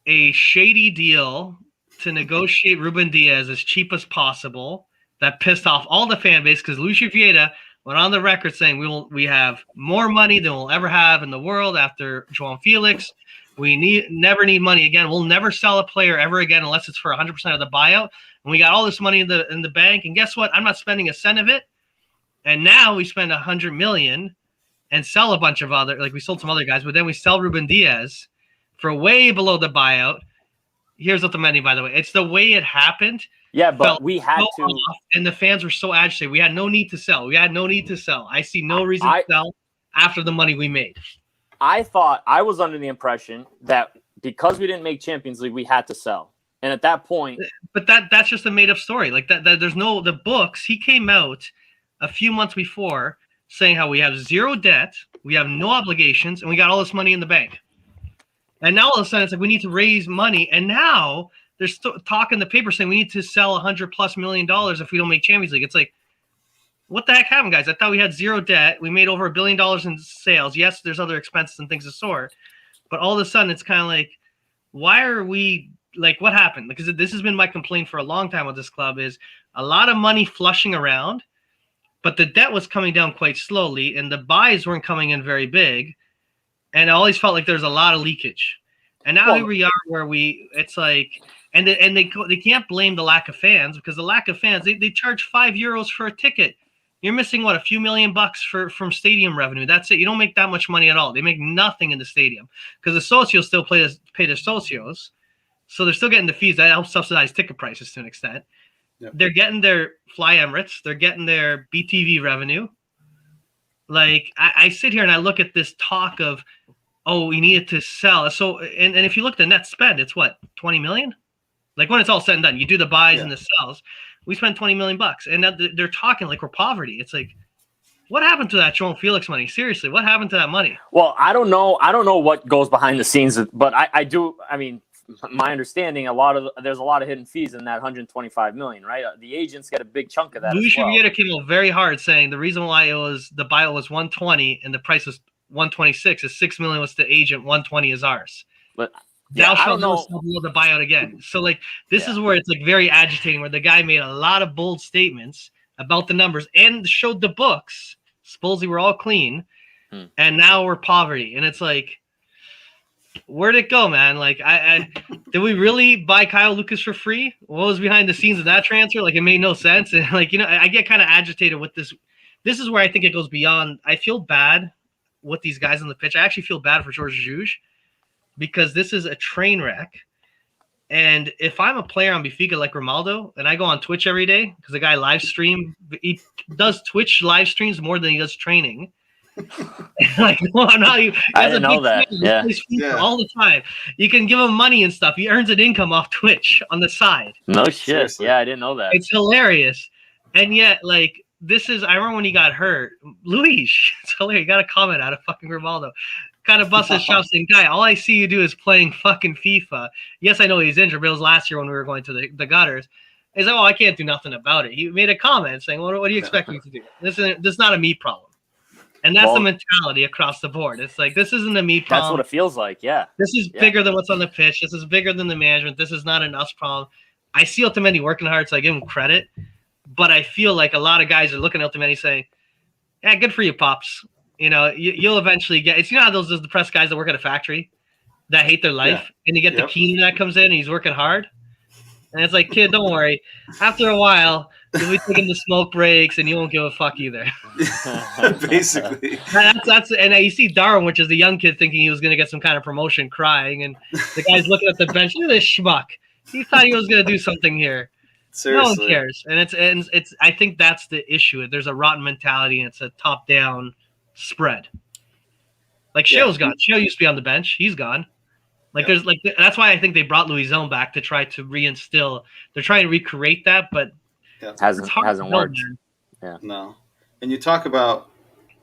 a shady deal to negotiate Ruben Diaz as cheap as possible. That pissed off all the fan base because Lucio Vieira went on the record saying we have more money than we'll ever have in the world after João Felix. We never need money again. We'll never sell a player ever again unless it's for 100% of the buyout. And we got all this money in the bank. And guess what? I'm not spending a cent of it. And now we spend $100 million and sell a bunch of we sold some other guys, but then we sell Ruben Diaz for way below the buyout. Here's Otamendi, by the way. It's the way it happened. Yeah, but we had to. And the fans were so agitated. We had no need to sell. I see no reason to sell after the money we made. I was under the impression that because we didn't make Champions League, we had to sell. And at that point, but that's just a made up story. Like that there's the books. He came out a few months before saying how we have zero debt, we have no obligations, and we got all this money in the bank. And now all of a sudden it's like we need to raise money. And now there's talk in the paper saying we need to sell $100+ million if we don't make Champions League. It's like, what the heck happened, guys? I thought we had zero debt. We made over $1 billion in sales. Yes, there's other expenses and things of sort. But all of a sudden, it's kind of like, why are we like, what happened? Because this has been my complaint for a long time with this club is a lot of money flushing around, but the debt was coming down quite slowly, and the buys weren't coming in very big. And I always felt like there's a lot of leakage. And now here we are where it's like, and they can't blame the lack of fans because the lack of fans, they charge €5 for a ticket. You're missing a few $1 million from stadium revenue. That's it. You don't make that much money at all. They make nothing in the stadium because the socios still pay their socios, so they're still getting the fees. That helps subsidize ticket prices to an extent. Yep. They're getting their Fly Emirates. They're getting their BTV revenue. Like I sit here and I look at this talk of, we needed to sell. So and if you look at the net spend, it's what, 20 million? Like when it's all said and done, you do the buys and the sells. We spent $20 million, and they're talking like we're poverty. It's like, what happened to that João Felix money? Seriously, what happened to that money? Well, I don't know. I don't know what goes behind the scenes, but I do. I mean, my understanding, there's a lot of hidden fees in that 125 million, right? The agents get a big chunk of that. Luis Vieira came out very hard saying the reason why the buyout was 120 and the price was 126 is $6 million was the agent, 120 is ours. But thou shalt not below the buyout again. So like this is where it's like very agitating, where the guy made a lot of bold statements about the numbers and showed the books. Supposedly we're all clean, and now we're poverty, and it's like, where'd it go, man? Like, did we really buy Kyle Lucas for free? What was behind the scenes of that transfer? Like, it made no sense, and like, I get kind of agitated with this. This is where I think it goes beyond. I feel bad with these guys on the pitch. I actually feel bad for Jorge Jesus because this is a train wreck, And if I'm a player on Benfica like Romaldo, and I go on Twitch every day because the guy he does Twitch live streams more than he does training. Like, no, I'm not. I didn't know that. Yeah. All the time. You can give him money and stuff. He earns an income off Twitch on the side. No shit. Seriously. Yeah, I didn't know that. It's hilarious. And yet, like, this is, I remember when he got hurt. Luis, it's hilarious. You got a comment out of fucking Rivaldo. Kind of busted his chops saying, guy, all I see you do is playing fucking FIFA. Yes, I know he's injured, but it was last year when we were going to the gutters. He's like, oh, I can't do nothing about it. He made a comment saying, what do you expect me to do? This is not a me problem. And that's the mentality across the board. It's like, this isn't a me problem. That's what it feels like, yeah. This is bigger than what's on the pitch. This is bigger than the management. This is not an us problem. I see Otamendi working hard, so I give him credit. But I feel like a lot of guys are looking at Otamendi saying, yeah, good for you, Pops. You know, you'll eventually get – it's, you know how those depressed guys that work at a factory that hate their life? Yeah. And you get the Keenan that comes in and he's working hard. And it's like, kid, don't worry. After a while, you'll be taking the smoke breaks and you won't give a fuck either. Basically. That's and you see Darwin, which is the young kid thinking he was going to get some kind of promotion, crying. And the guy's looking at the bench. Look at this schmuck. He thought he was going to do something here. Seriously. No one cares. And it's. I think that's the issue. There's a rotten mentality and it's a top-down spread. Like Sheo's gone. Sheo used to be on the bench. He's gone. Like there's like that's why I think they brought Luizão back to try to reinstill. They're trying to recreate that, but hasn't worked. Yeah. No. And you talk about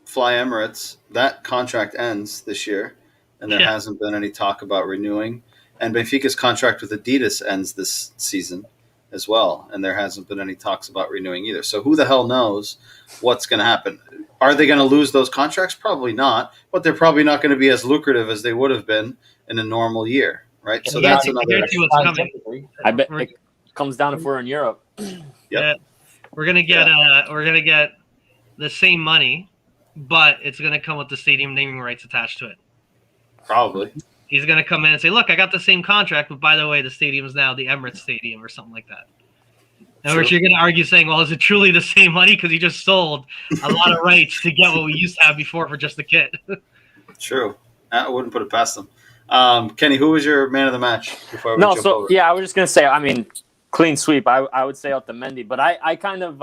Fly Emirates. That contract ends this year, and there hasn't been any talk about renewing. And Benfica's contract with Adidas ends this season as well, and there hasn't been any talks about renewing either. So who the hell knows what's going to happen? Are they going to lose those contracts? Probably not, but they're probably not going to be as lucrative as they would have been in a normal year, right? So that's another. I bet it comes down if we're in Europe. Yeah, we're gonna get the same money, but it's gonna come with the stadium naming rights attached to it. Probably. He's gonna come in and say, "Look, I got the same contract, but by the way, the stadium is now the Emirates Stadium or something like that." And which you're gonna argue saying, "Well, is it truly the same money? Because he just sold a lot of rights to get what we used to have before for just the kit." True. I wouldn't put it past them. Kenny, who was your man of the match? Before we jump over? I was just gonna say, I mean, clean sweep. I would say Otamendi, but I kind of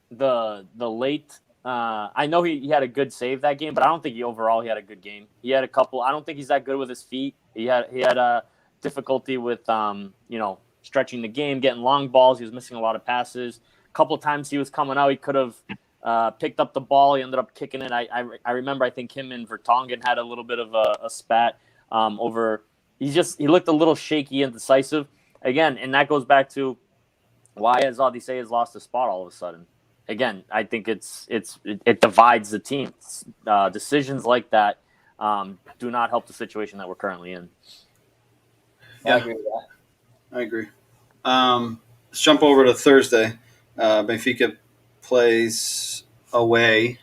the late. I know he had a good save that game, but I don't think he had a good game. He had a couple. I don't think he's that good with his feet. He had a difficulty with stretching the game, getting long balls. He was missing a lot of passes. A couple of times he was coming out, he could have picked up the ball. He ended up kicking it. I remember. I think him and Vertonghen had a little bit of a spat over. He looked a little shaky and decisive again, and that goes back to why has Odyssey has lost a spot all of a sudden. Again, I think it divides the team. Decisions like that do not help the situation that we're currently in. Yeah, I agree with that. I agree. Let's jump over to Thursday. Benfica plays away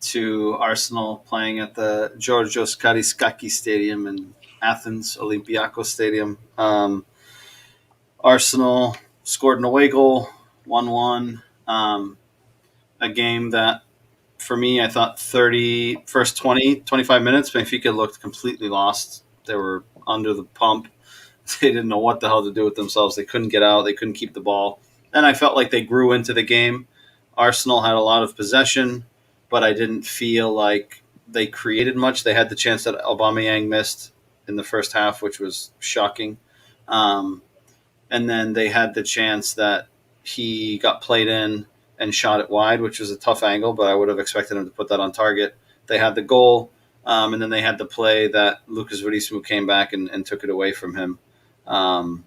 to Arsenal, playing at the Georgios Kariskakis Stadium in Athens, Olympiacos Stadium. Arsenal scored an away goal, 1-1. A game that, for me, I thought first 20, 25 minutes, Benfica looked completely lost. They were under the pump. They didn't know what the hell to do with themselves. They couldn't get out. They couldn't keep the ball. And I felt like they grew into the game. Arsenal had a lot of possession, but I didn't feel like they created much. They had the chance that Aubameyang missed in the first half, which was shocking. And then they had the chance that he got played in and shot it wide, which was a tough angle, but I would have expected him to put that on target. They had the goal, and then they had the play that Lucas Veríssimo came back and took it away from him. And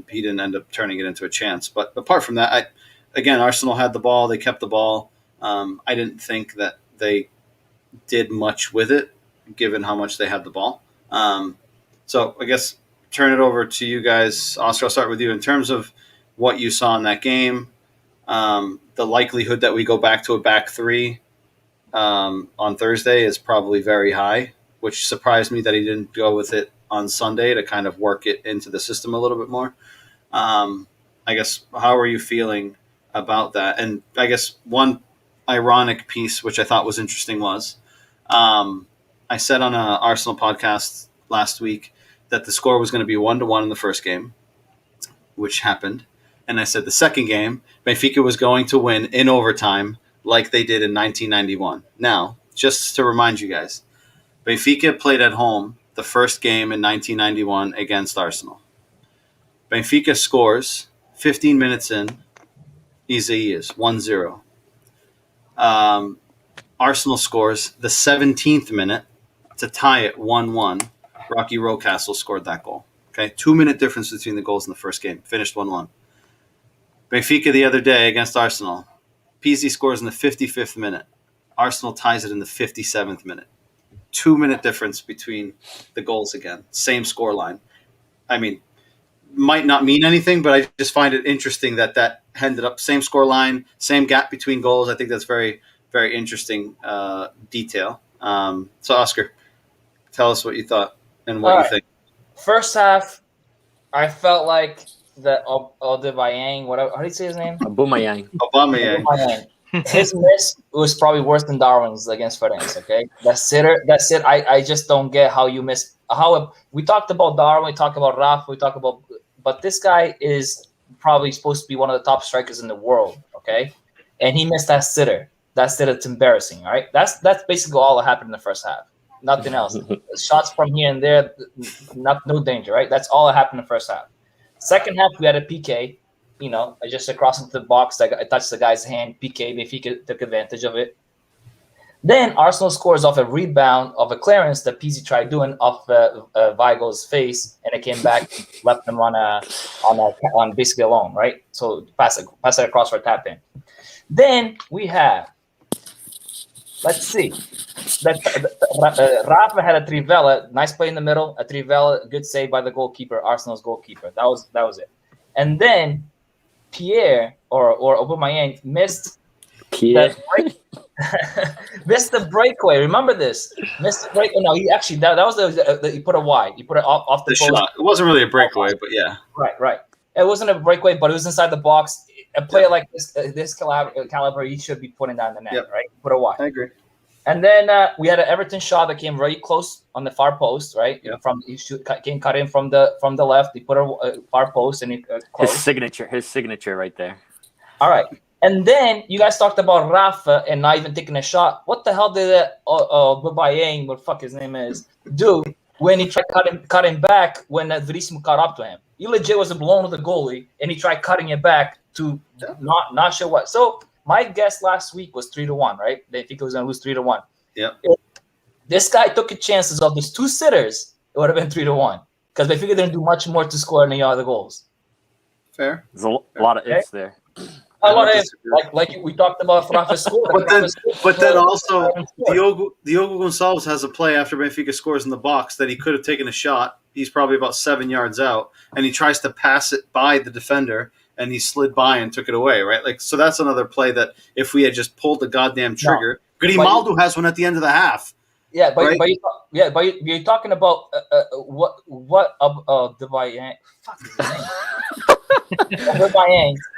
he didn't end up turning it into a chance. But apart from that, Arsenal had the ball. They kept the ball. I didn't think that they did much with it, given how much they had the ball. So I guess turn it over to you guys. Oscar, I'll start with you. In terms of what you saw in that game, the likelihood that we go back to a back three on Thursday is probably very high, which surprised me that he didn't go with it on Sunday to kind of work it into the system a little bit more. I guess, how are you feeling about that? And I guess one ironic piece, which I thought was interesting, was I said on an Arsenal podcast last week that the score was going to be 1-1 in the first game, which happened. And I said the second game, Benfica was going to win in overtime like they did in 1991. Now, just to remind you guys, Benfica played at home the first game in 1991 against Arsenal. Benfica scores 15 minutes in, Isaías, 1-0. Arsenal scores the 17th minute to tie it 1-1. Rocky Rocastle scored that goal. Okay, 2-minute difference between the goals in the first game. Finished 1-1. Benfica the other day against Arsenal. Pizzi scores in the 55th minute. Arsenal ties it in the 57th minute. 2-minute difference between the goals again. Same score line. I mean, might not mean anything, but I just find it interesting that ended up same score line, same gap between goals. I think that's very, very interesting detail. So, Oscar, tell us what you thought and what you think. First half, I felt like the Aubameyang, whatever, how do you say his name? Aubameyang. Aubameyang. His miss was probably worse than Darwin's against Ferenc. Okay, that's it. I just don't get how you miss. How we talked about Darwin, we talked about Rafa, but this guy is probably supposed to be one of the top strikers in the world. Okay, and he missed that sitter. That sitter's embarrassing. All right, that's basically all that happened in the first half. Nothing else. Shots from here and there, no danger. Right, that's all that happened in the first half. Second half, we had a PK. Just across into the box, I touched the guy's hand. PK, Benfica took advantage of it. Then Arsenal scores off a rebound of a clearance that Pizzi tried doing off Weigl's face, and it came back, left him on basically alone, right? So pass it across for a tap in. Then we have, let's see, Rafa had a Trivela, nice play in the middle, a Trivela, good save by the goalkeeper, Arsenal's goalkeeper. That was it. And then Pierre or Aubameyang missed the breakaway. Remember this? Missed the break. No, he actually that was he put a wide. He put it off the post. Shot. It wasn't really a breakaway, but yeah. Right. It wasn't a breakaway, but it was inside the box. A player like this caliber, he should be putting that in the net, right? Put a wide. I agree. And then we had an Everton shot that came very close on the far post, right? Yeah. Came cut in from the left. He put a far post and he closed. His signature right there. All right. And then you guys talked about Rafa and not even taking a shot. What the hell did Aubameyang, what the fuck his name is, do when he tried cutting back when Verissimo caught up to him? He legit was blown to the goalie and he tried cutting it back to not sure what. So my guess last week was 3-1, right? They think it was going to lose 3-1. Yeah. If this guy took the chances of these two sitters, it would have been 3-1 because they figured they didn't do much more to score any other goals. Fair. There's a lot of ifs there. A lot of like we talked about Rafa's score. But then also Diogo Gonçalves has a play after Benfica scores in the box that he could have taken a shot. He's probably about 7 yards out, and he tries to pass it by the defender, and he slid by and took it away. Right, like so. That's another play that if we had just pulled the goddamn trigger, Grimaldo has one at the end of the half. Yeah, but right? but you're talking about what the Bayern. Fuck his name.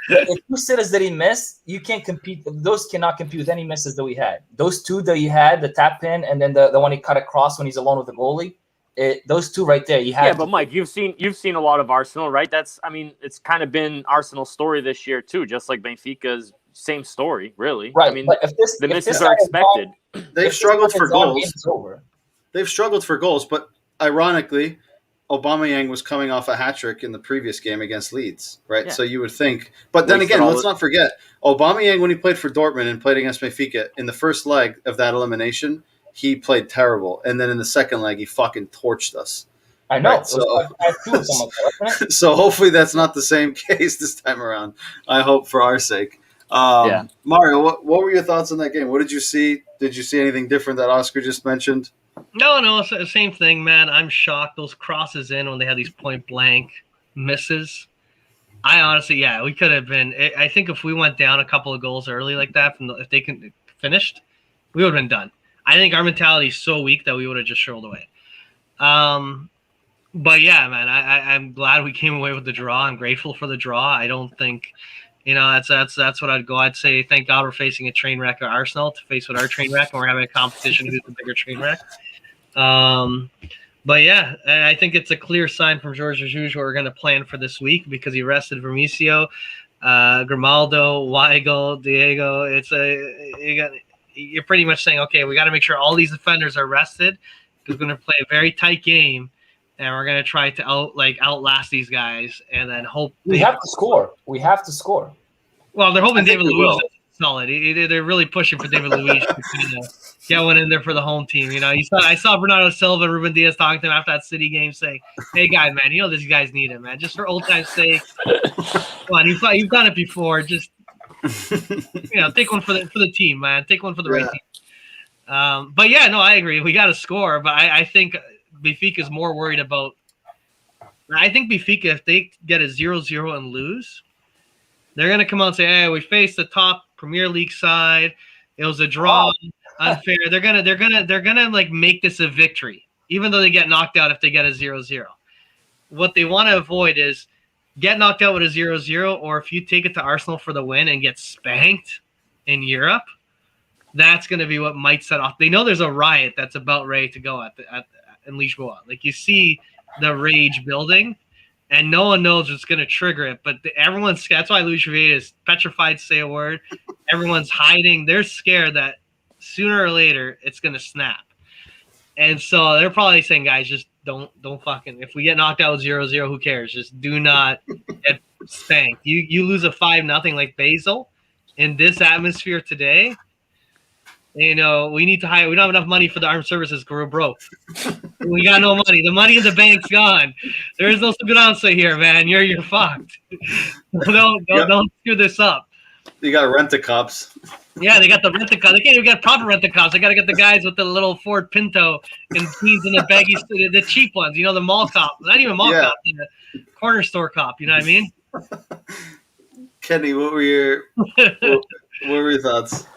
The two sitters that he missed, you can't compete. Those cannot compete with any misses that we had. Those two that he had, the tap in, and then the one he cut across when he's alone with the goalie. Those two right there, you had. Yeah, but Mike, you've seen a lot of Arsenal, right? It's kind of been Arsenal's story this year too, just like Benfica's. Same story, really. Right. I mean, the misses are expected. They've struggled for goals. They've struggled for goals, but ironically, Aubameyang was coming off a hat-trick in the previous game against Leeds, right? Yeah. So you would think. But then again, let's not forget, Aubameyang, when he played for Dortmund and played against Benfica, in the first leg of that elimination, he played terrible. And then in the second leg, he fucking torched us. I know. Right? So hopefully that's not the same case this time around. I hope for our sake. Mario, what were your thoughts on that game? What did you see? Did you see anything different that Oscar just mentioned? No, it's the same thing, man. I'm shocked. Those crosses in when they had these point blank misses. I honestly, we could have been. I think if we went down a couple of goals early like that, if they can finished, we would have been done. I think our mentality is so weak that we would have just rolled away. But yeah, man, I'm glad we came away with the draw. I'm grateful for the draw. I don't think. That's what I'd go. I'd say thank God we're facing a train wreck of Arsenal to face with our train wreck, and we're having a competition who's the bigger train wreck. But yeah, I think it's a clear sign from Jorge Jesus what we're going to plan for this week because he rested Vermisio, Grimaldo, Weigl, Diego. You're pretty much saying, okay, we got to make sure all these defenders are rested because we're going to play a very tight game, and we're going to try to outlast these guys, and then hope we have to score. We have to score. Well, they're hoping David Luiz will. is solid. They're really pushing for David Luiz to kind of get one in there for the home team. You know, I saw Bernardo Silva, Ruben Diaz talking to him after that City game, saying, "Hey, guys, man, you know these guys need him, man. Just for old times' sake, come on, you've done it before. Just take one for the team, man. Take one for the right team." But yeah, no, I agree. We got to score, but I think Benfica is more worried about. I think Benfica, if they get a 0-0 and lose, they're gonna come out and say, "Hey, we faced the top Premier League side. It was a draw, unfair." They're gonna like make this a victory, even though they get knocked out if they get a 0-0. What they want to avoid is get knocked out with a 0-0, or if you take it to Arsenal for the win and get spanked in Europe, that's gonna be what might set off. They know there's a riot that's about ready to go in Lisboa. Like you see the rage building. And no one knows what's going to trigger it, but that's why Luis Vieira is petrified to say a word. Everyone's hiding. They're scared that sooner or later it's going to snap. And so they're probably saying, guys, just don't fucking, if we get knocked out with 0-0, who cares? Just do not get spanked. You lose a 5-0 like Basel in this atmosphere today. We need to hire. We don't have enough money for the armed services because we're broke. We got no money. The money in the bank's gone. There is no segurança here, man. You're fucked. Don't screw this up. You got rent-a-cops. Yeah, they got the rent-a-cops. They can't even get proper rent-a-cops. They got to get the guys with the little Ford Pinto and jeans and the baggy, the cheap ones. The mall cop. Not even mall cop. The corner store cop. You know what I mean? Kenny, what were your thoughts?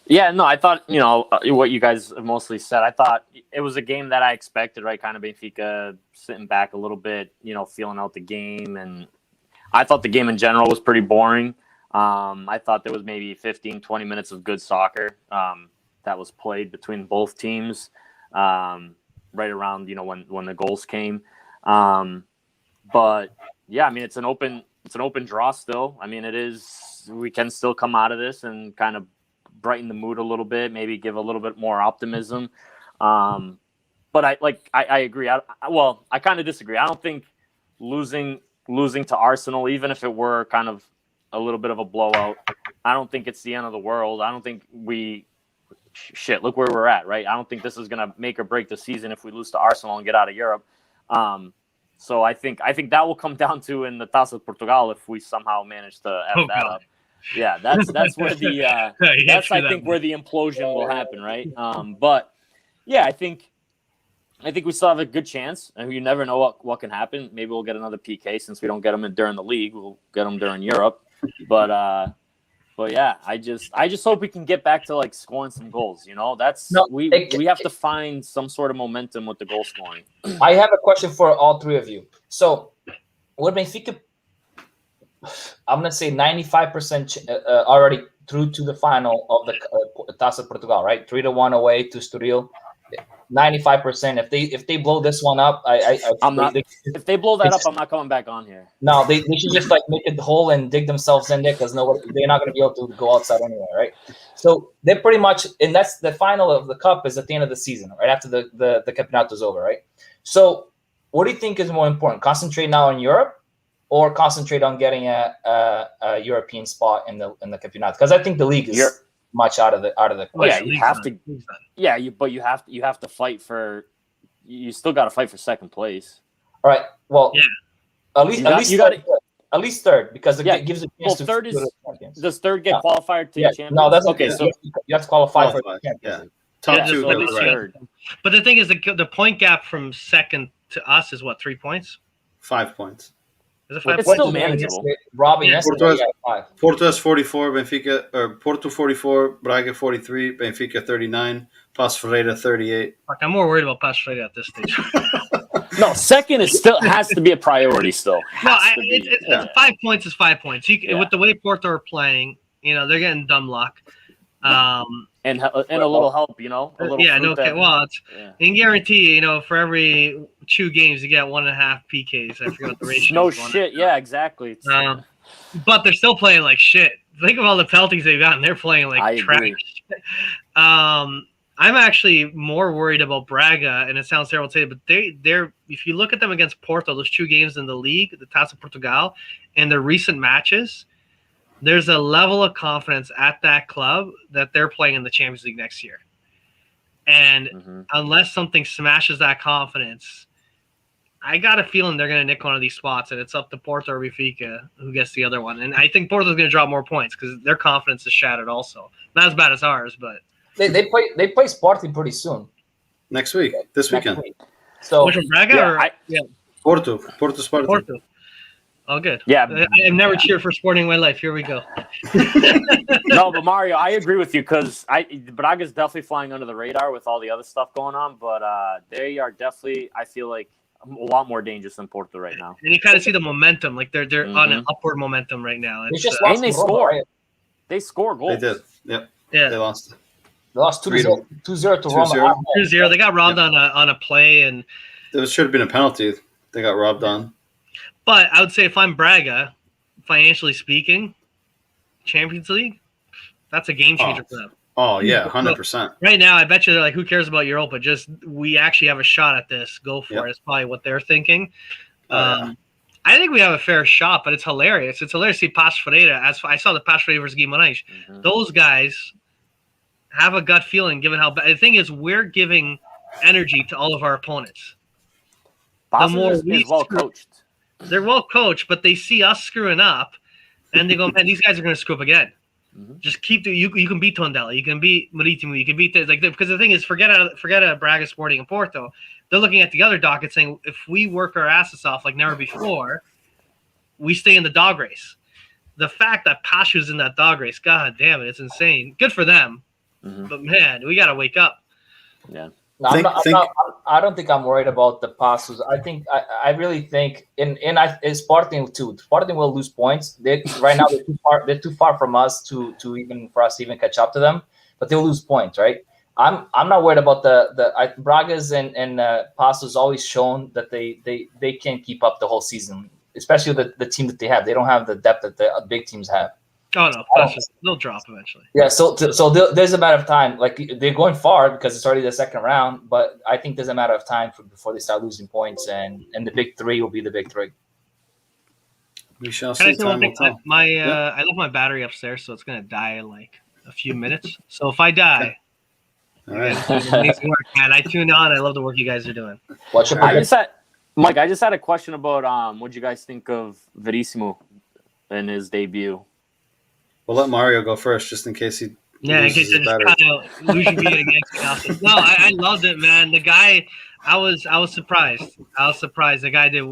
Yeah, no, I thought, what you guys mostly said. I thought it was a game that I expected, right? Kind of Benfica sitting back a little bit, feeling out the game. And I thought the game in general was pretty boring. I thought there was maybe 15, 20 minutes of good soccer that was played between both teams right around, when the goals came. But, yeah, I mean, it's an open draw still. I mean, it is. We can still come out of this and kind of brighten the mood a little bit, maybe give a little bit more optimism. But I agree. I kind of disagree. I don't think losing to Arsenal, even if it were kind of a little bit of a blowout, I don't think it's the end of the world. I don't think look where we're at, right? I don't think this is going to make or break the season if we lose to Arsenal and get out of Europe. So I think that will come down to in the Taça de Portugal if we somehow manage to F that up. Yeah, that's where the where the implosion will happen, right? But yeah, I think we still have a good chance, and you never know what can happen. Maybe we'll get another PK since we don't get them during the league. We'll get them during Europe. But yeah, I just hope we can get back to like scoring some goals. We have to find some sort of momentum with the goal scoring. I have a question for all three of you. So, would Benfica, I'm gonna say 95% already through to the final of the Taça de Portugal, right? 3-1 away to Estoril. 95%. If they blow this one up, if they blow that up, I'm not coming back on here. No, they should just like make a hole and dig themselves in there because they're not going to be able to go outside anyway, right? So they're pretty much, and that's the final of the cup is at the end of the season, right after the Campeonato is over, right? So what do you think is more important? Concentrate now in Europe, or concentrate on getting a European spot in the Campeonato? Because I think the league is much out of the question. Yeah, you have to. Yeah, but you have to fight for. You still got to fight for second place. All right. Well, yeah. At least third because it gives a chance to. Third is. Does third get qualified to champions? No, that's okay. So you have to qualify for the champions. Top two. At least third. But the thing is, the point gap from second to us is what, 3 points? 5 points. Is it 5 it's points? still manageable. Porto has 44, Benfica, or Porto 44, Braga 43, Benfica 39, Paços Ferreira 38. Fuck, I'm more worried about Paços Ferreira at this stage. No, second has to be a priority still. No, 5 points is 5 points. With the way Porto are playing, they're getting dumb luck. and a little help, you know. A little Yeah, fruit no, that- well, it's yeah. in guarantee, you know, for every 2 games, you get 1.5 PKs. I forgot the ratio. No is. shit. Yeah, exactly. It's- But they're still playing like shit. Think of all the penalties they've gotten. They're playing like I trash. agree. I'm actually more worried about Braga, and it sounds terrible to say, but they're if you look at them against Porto, those 2 games in the league, the Taça Portugal, and their recent matches, there's a level of confidence at that club that they're playing in the Champions League next year. And unless something smashes that confidence, I got a feeling they're going to nick one of these spots, and it's up to Porto or Benfica who gets the other one. And I think Porto's going to drop more points because their confidence is shattered also. Not as bad as ours, but They play Sporting pretty soon. Next week, this next weekend. week. So which one, Braga Yeah, or Porto Sporting. Porto? Oh, good. Yeah. I've never cheered for Sporting in my life. Here we go. No, but Mario, I agree with you because Braga's definitely flying under the radar with all the other stuff going on, but they are definitely, I feel like, a lot more dangerous than Porto right now. And you kind of see the momentum, like they're on an upward momentum right now. they It's, just and lost they to Roma, score. right? They score They goals. did. Yep. yeah, They lost. They lost 2-0 to 2-0. Roma. 2-0. They got robbed on a play, and There should have been a penalty. They got robbed on. but I would say if I'm Braga, financially speaking, Champions League, that's a game changer for them. Oh yeah, 100%. Right now, I bet you they're like, who cares about Europa? Just we actually have a shot at this. Go for Yep. it. It's probably what they're thinking. Oh, yeah. I think we have a fair shot, but it's hilarious. It's hilarious to see Paços Ferreira. As I saw the Paços Ferreira versus Guimarães, those guys have a gut feeling. Given how bad the thing is, we're giving energy to all of our opponents. more Passos we is well screw- coached. They're well coached, but they see us screwing up, and they go, "Man, these guys are going to screw up again." Just keep you can beat Tondela, you can beat Marítimo, you can beat because the thing is, forget Braga, Sporting, and Porto. They're looking at the other docket saying, if we work our asses off like never before, we stay in the dog race. The fact that Pasha's in that dog race, god damn it, it's insane. Good for them, but man, we got to wake up. Yeah. No, I don't think I'm worried about the passes. I really think in Sporting too. Sporting will lose points. Right now they're too far from us to even catch up to them. But they'll lose points, right? I'm not worried about Braga's and Passos always shown that they can't keep up the whole season, especially the team that they have. They don't have the depth that the big teams have. Oh no, they'll drop eventually. Yeah, so there's a matter of time. Like they're going far because it's already the second round, but I think there's a matter of time before they start losing points, and the big three will be the big three. We shall Can I see. say one Time will thing? tell. I left my battery upstairs, so it's gonna die in like a few minutes. So if I die, All right. it needs to work, man. I tune on. I love the work you guys are doing. What's your I prediction? just had a question about what you guys think of Verissimo in his debut. We'll let Mario go first, just in case he. Yeah, in loses case I his just battery. kind of lose your beat against me. No, I loved it, man. The guy, I was surprised. The guy did.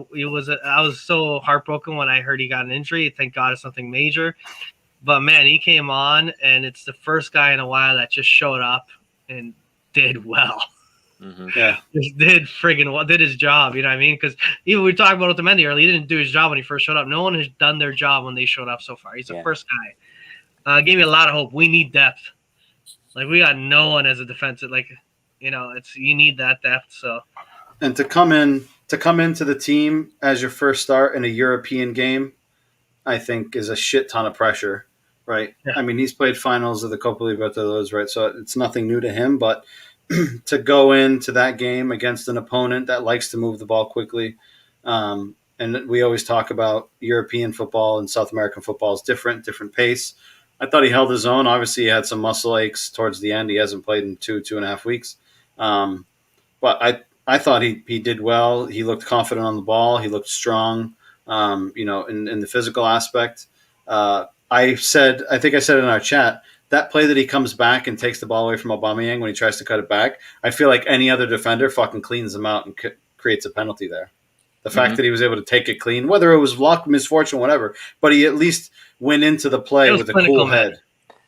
I was so heartbroken when I heard he got an injury. Thank God it's nothing major. But man, he came on, and it's the first guy in a while that just showed up and did well. Yeah. Just did friggin' well, did his job. You know what I mean? Because even we talked about Otamendi earlier, he didn't do his job when he first showed up. No one has done their job when they showed up so far. He's the first guy. Gave me a lot of hope. We need depth. Like we got no one as a defensive. Like, you need that depth. So, And to come into the team as your first start in a European game, I think is a shit ton of pressure, right? Yeah. I mean, he's played finals of the Copa Libertadores, right? So it's nothing new to him, but to go into that game against an opponent that likes to move the ball quickly, and we always talk about European football and South American football is different pace. I thought he held his own. Obviously, he had some muscle aches towards the end. He hasn't played in 2.5 weeks. But I thought he did well. He looked confident on the ball. He looked strong, in the physical aspect. I think I said in our chat, that play that he comes back and takes the ball away from Aubameyang when he tries to cut it back, I feel like any other defender fucking cleans him out and creates a penalty there. The fact that he was able to take it clean, whether it was luck, misfortune, whatever, but he at least went into the play with a cool head.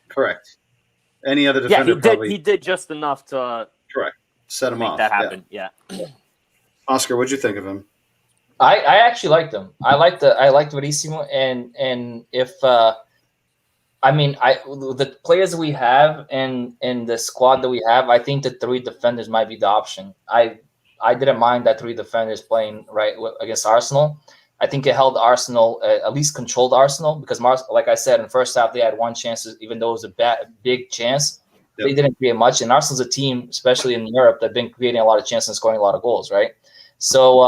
Correct. Any other defender probably he did just enough to correct set him make off. that happen. Yeah. Oscar, what'd you think of him? I actually liked him. I liked Verissimo, and if I mean, the players we have and the squad that we have, I think the three defenders might be the option. I didn't mind that three defenders playing against Arsenal. I think it held Arsenal, at least controlled Arsenal, because like I said, in the first half they had one chance, even though it was a big chance. Yep. They didn't create much, and Arsenal's a team, especially in Europe, that's been creating a lot of chances and scoring a lot of goals, right? So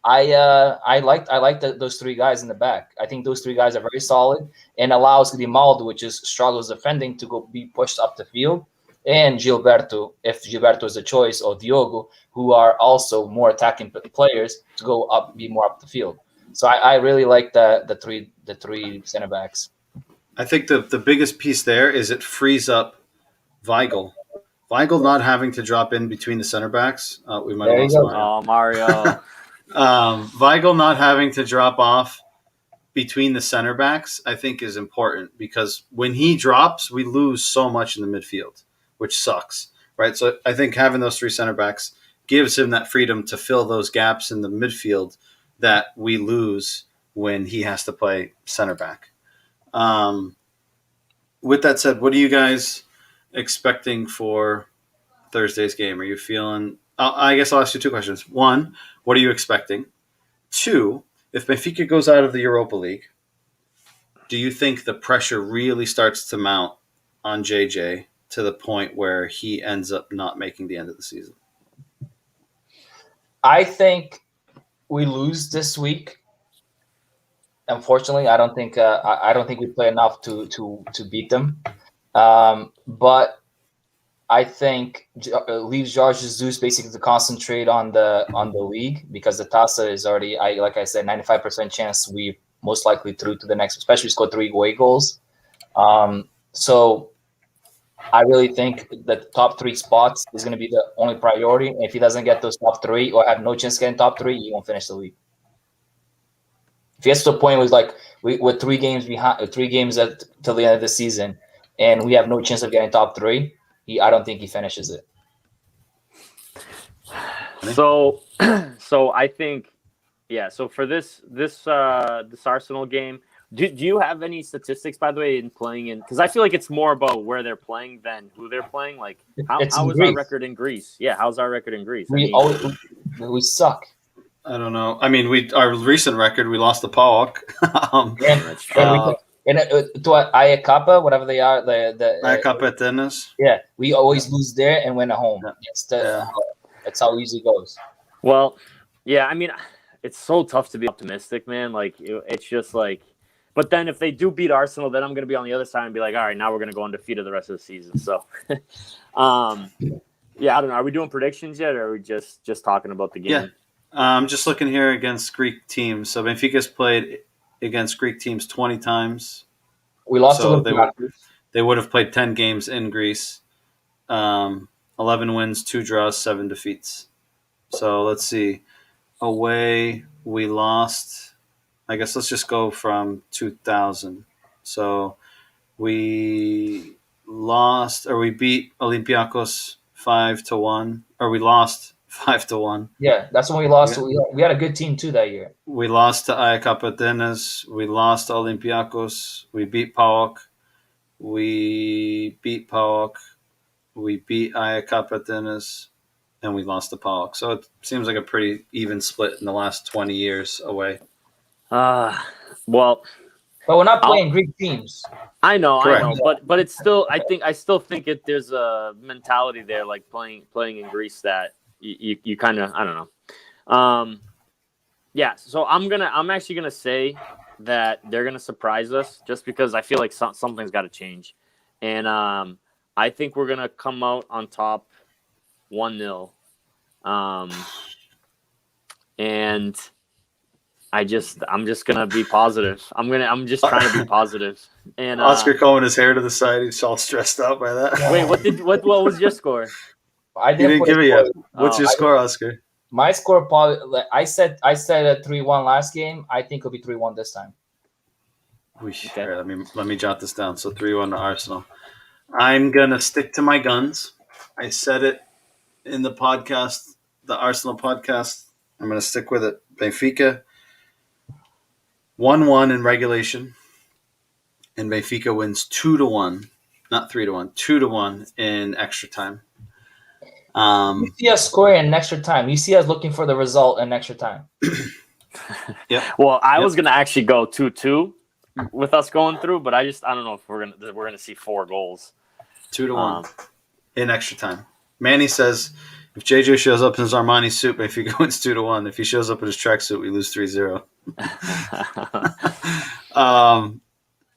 I like those three guys in the back. I think those three guys are very solid and allows Grimaldo, which is struggles defending, to go be pushed up the field, and Gilberto, if Gilberto is a choice, or Diogo, who are also more attacking players, to go up, be more up the field. So I really like the three center backs. I think the biggest piece there is it frees up Weigl. Weigl not having to drop in between the center backs. We might There have you lost go. Mario. Oh, Mario. Weigl not having to drop off between the center backs, I think, is important, because when he drops, we lose so much in the midfield, which sucks, right? So I think having those three center backs gives him that freedom to fill those gaps in the midfield that we lose when he has to play center back. With that said, what are you guys expecting for Thursday's game? Are you feeling? I guess I'll ask you two questions. One, what are you expecting? Two, if Benfica goes out of the Europa League, do you think the pressure really starts to mount on JJ to the point where he ends up not making the end of the season? I think we lose this week. Unfortunately, I don't think we play enough to beat them. But I think leaves Jorge Jesus basically to concentrate on the league, because the Taça is already, like I said, 95% chance we most likely through to the next, especially score 3 away goals. So I really think that the top 3 spots is going to be the only priority. If he doesn't get those top 3 or have no chance of getting top 3, he won't finish the league. If he gets to a point where we're 3 games behind, 3 games till the end of the season, and we have no chance of getting top 3, I don't think he finishes it. So I think, yeah. So for this Arsenal game, do you have any statistics, by the way, in playing in? Because I feel like it's more about where they're playing than who they're playing. Like how is our record in Greece? Yeah, how's our record in Greece? We suck. I don't know. I mean, our recent record, we lost to PAOK. And to Ayakapa, whatever they are, the Ayakapa Atenas. Yeah, we always lose there and win at home. Yeah. That's how easy it goes. Well, yeah. I mean, it's so tough to be optimistic, man. Like it's just like, but then if they do beat Arsenal, then I'm gonna be on the other side and be like, all right, now we're gonna go undefeated the rest of the season. So, yeah, I don't know. Are we doing predictions yet, or are we just talking about the game? Yeah. I'm just looking here against Greek teams. So Benfica's played against Greek teams 20 times. We lost so to they would have played 10 games in Greece. 11 wins, 2 draws, 7 defeats. So let's see. Away, we lost. I guess let's just go from 2000. So we beat Olympiacos 5-1, or we lost 5-1. Yeah, that's when we lost. We had a good team too that year. We lost to Ayakapa Atenas. We lost to Olympiacos. We beat PAOK. We beat Ayakapa Atenas, and we lost to PAOK. So it seems like a pretty even split in the last 20 years away. Well, but we're not playing Greek teams. I know, Correct. but it's still. I still think there's a mentality there, like playing in Greece, that you kind of, I don't know. Yeah. So I'm actually gonna say that they're gonna surprise us, just because I feel like something's got to change, and I think we're gonna come out on top 1-0, and I'm just gonna be positive. I'm just trying to be positive. And Oscar combing his hair to the side. He's all stressed out by that. Wait, what was your score? I didn't give it yet. What's your score, Oscar? My score, probably, I said a 3-1 last game. I think it'll be 3-1 this time. Okay. All right, let me jot this down. So 3-1 to Arsenal. I'm gonna stick to my guns. I said it in the podcast, the Arsenal podcast. I'm gonna stick with it. Benfica 1-1 in regulation, and Benfica wins 2-1, not 3-1, 2-1 in extra time. You see us scoring in extra time. You see us looking for the result in extra time. Well, I was gonna actually go 2-2 with us going through, but I don't know if we're gonna see 4 goals. 2-1 in extra time. Manny says if JJ shows up in his Armani suit, Benfica wins 2-1. If he shows up in his tracksuit, we lose 3-0.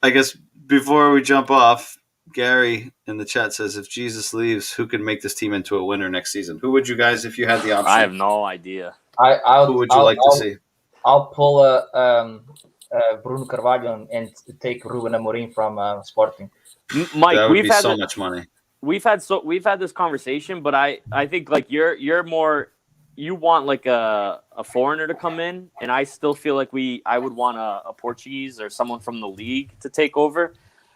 I guess before we jump off, Gary in the chat says if Jesus leaves, who could make this team into a winner next season? Who would you guys, if you had the option? I have no idea. Who would you like to see? I'll pull Bruno Carvalho and take Ruben Amorim from Sporting. Mike, that would we've be had so much money. We've had this conversation, but I think like you're more, you want like a foreigner to come in, and I still feel like I would want a Portuguese or someone from the league to take over.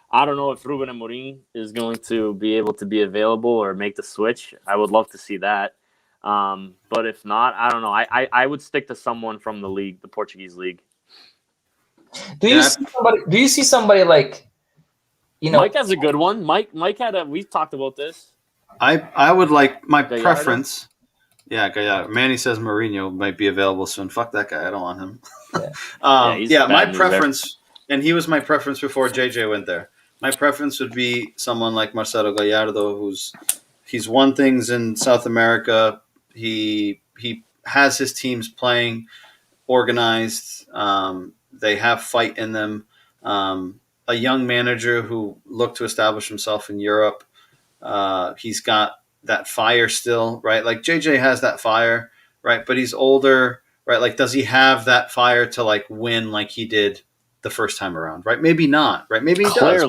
I don't know if Ruben Amorim is going to be able to be available or make the switch. I would love to see that. But if not, I don't know. I would stick to someone from the league, the Portuguese league. Do you see somebody like, Mike has a good one. Mike we've talked about this. I would like my Gallardo? preference. Yeah, Gallardo. Manny says Mourinho might be available soon. Fuck that guy. I don't want him. My preference, and he was my preference before JJ went there. My preference would be someone like Marcelo Gallardo, he's won things in South America. He has his teams playing organized. They have fight in them. A young manager who looked to establish himself in Europe. He's got that fire still, right? Like JJ has that fire, right? But he's older, right? Like, does he have that fire to like win like he did the first time around, right? Maybe not, right? Maybe he does,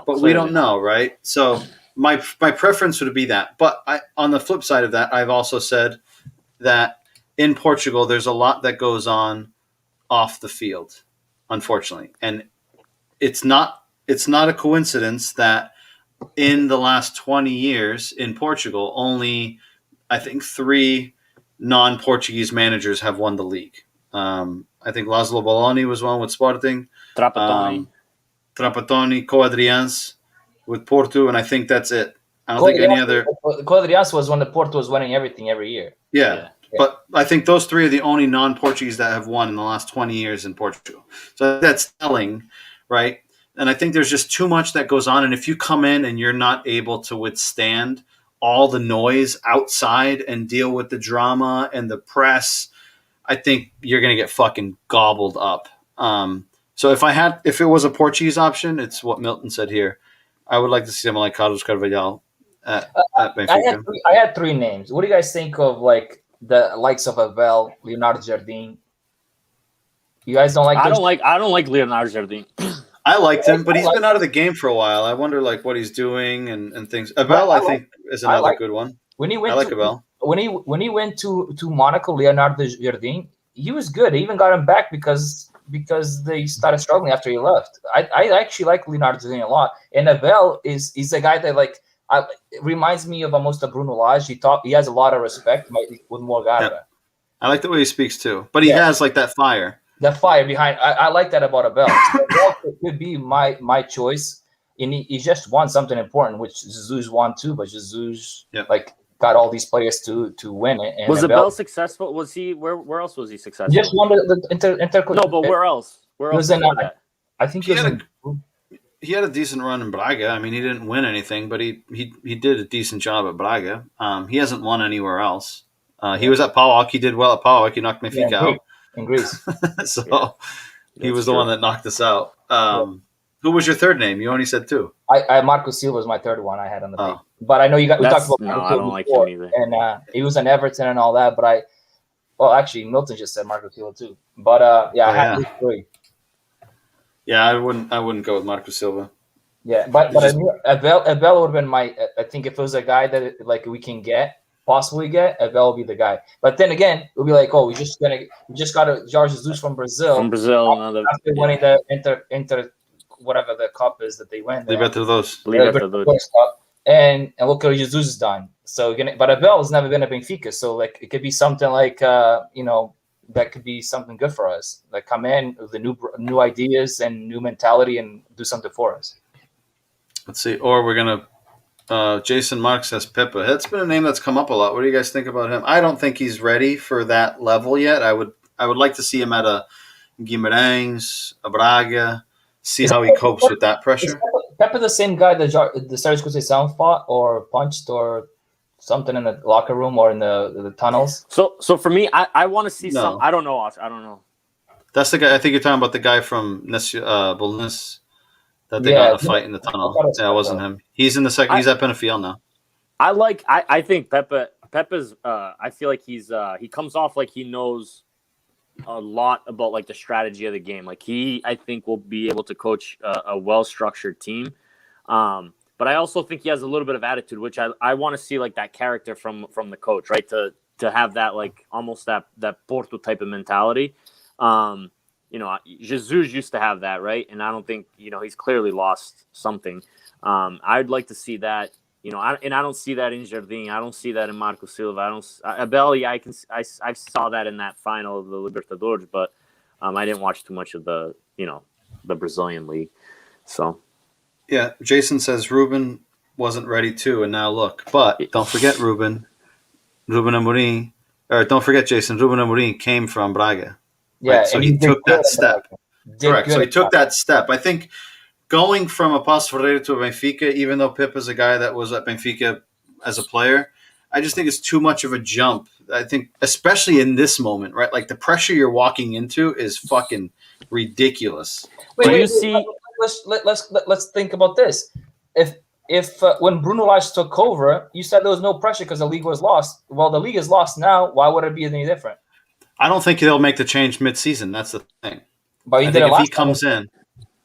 but we don't know, right? So my preference would be that. But on the flip side of that, I've also said that in Portugal, there's a lot that goes on off the field, unfortunately, and it's not a coincidence that in the last 20 years in Portugal, only I think 3 non-Portuguese managers have won the league. I think Laszlo Bologna was one with Sporting, Trapattoni, Coadrians with Porto, and I think that's it. I don't think any other. Coadrians was when the Porto was winning everything every year. Yeah. But I think those 3 are the only non-Portuguese that have won in the last 20 years in Portugal. So that's telling, right? And I think there's just too much that goes on. And if you come in and you're not able to withstand all the noise outside and deal with the drama and the press, I think you're going to get fucking gobbled up. So if it was a Portuguese option, it's what Milton said here. I would like to see someone like Carlos Carvalho at Benfica. I had 3 names. What do you guys think of like the likes of Abel, Leonardo Jardim? You guys don't like? I don't like Leonardo Jardim. I liked him, but he's been out of the game for a while. I wonder like what he's doing and things. Abel, I think, is another good one. When he went I like Abel. When he went to Monaco, Leonardo Jardim, he was good. He even got him back because they started struggling after he left. I actually like Leonardo Jardim a lot. And Abel is a guy that like reminds me of almost a Bruno Lage. He has a lot of respect with Morgado. Yeah. I like the way he speaks too, but he has like that fire. The fire behind. I like that about Abel. Abel could be my choice, and he just won something important, which Jesus won too. But Jesus got all these players to win it. And was Abel successful? Was he where else was he successful? Just won the inter. No, but where else? Where else? I think he had a decent run in Braga. I mean, he didn't win anything, but he did a decent job at Braga. He hasn't won anywhere else. He was at PAOK. He did well at PAOK. He knocked Benfica out. In Greece. So he was the one that knocked us out. Who was your third name? You only said 2. I Marco Silva was my third one I had on the page. But I know we talked about Marco I don't like him either. And he was an Everton and all that, but actually Milton just said Marco Silva too. But I had these 3. Yeah, I wouldn't go with Marco Silva. Yeah, but Abel would have been my. I think if it was a guy that like we can possibly get, Abel will be the guy. But then again, we'll be like, oh, we just got a Jorge Jesus from Brazil. After winning the Inter whatever the cup is that they win. Libertadores. And look what Jesus has done. So but Abel has never been at Benfica, so like it could be something like the that could be something good for us. Like come in with the new ideas and new mentality and do something for us. Let's see. Or we're gonna. Jason Marks says Pepe. That's been a name that's come up a lot. What do you guys think about him? I don't think he's ready for that level yet. I would like to see him at a Guimarães, a Braga, see how he copes with that pressure. Is Pepe the same guy that the Sérgio Conceição fought or punched or something in the locker room or in the tunnels? So for me, I want to see No. some. I don't know. I don't know. That's the guy. I think you're talking about the guy from Bolnes that they got in a fight in the tunnel. Yeah, it wasn't him. He's in the second. He's at Penafiel now. I think Pepe's. I feel like he comes off like he knows a lot about like the strategy of the game. Like I think will be able to coach a well-structured team. But I also think he has a little bit of attitude, which I want to see like that character from the coach, right? To have that like almost that Porto type of mentality. Jesus used to have that, right? And I don't think he's clearly lost something. I'd like to see that. I don't see that in Jardim. I don't see that in Marco Silva. Abel. Yeah, I saw that in that final of the Libertadores, but I didn't watch too much of the Brazilian league. So yeah, Jason says Ruben wasn't ready too, and now look. But don't forget Ruben Amorim, or don't forget Jason. Ruben Amorim came from Braga. Yeah, right? So he took that step. Correct. So he took that step. I think. Going from a Paços Ferreira to a Benfica, even though Pip is a guy that was at Benfica as a player, I just think it's too much of a jump. I think, especially in this moment, right? Like the pressure you're walking into is fucking ridiculous. Wait, let's think about this. If when Bruno Lage took over, you said there was no pressure because the league was lost. Well, the league is lost now. Why would it be any different? I don't think they'll make the change mid-season. That's the thing. But I think if he comes in.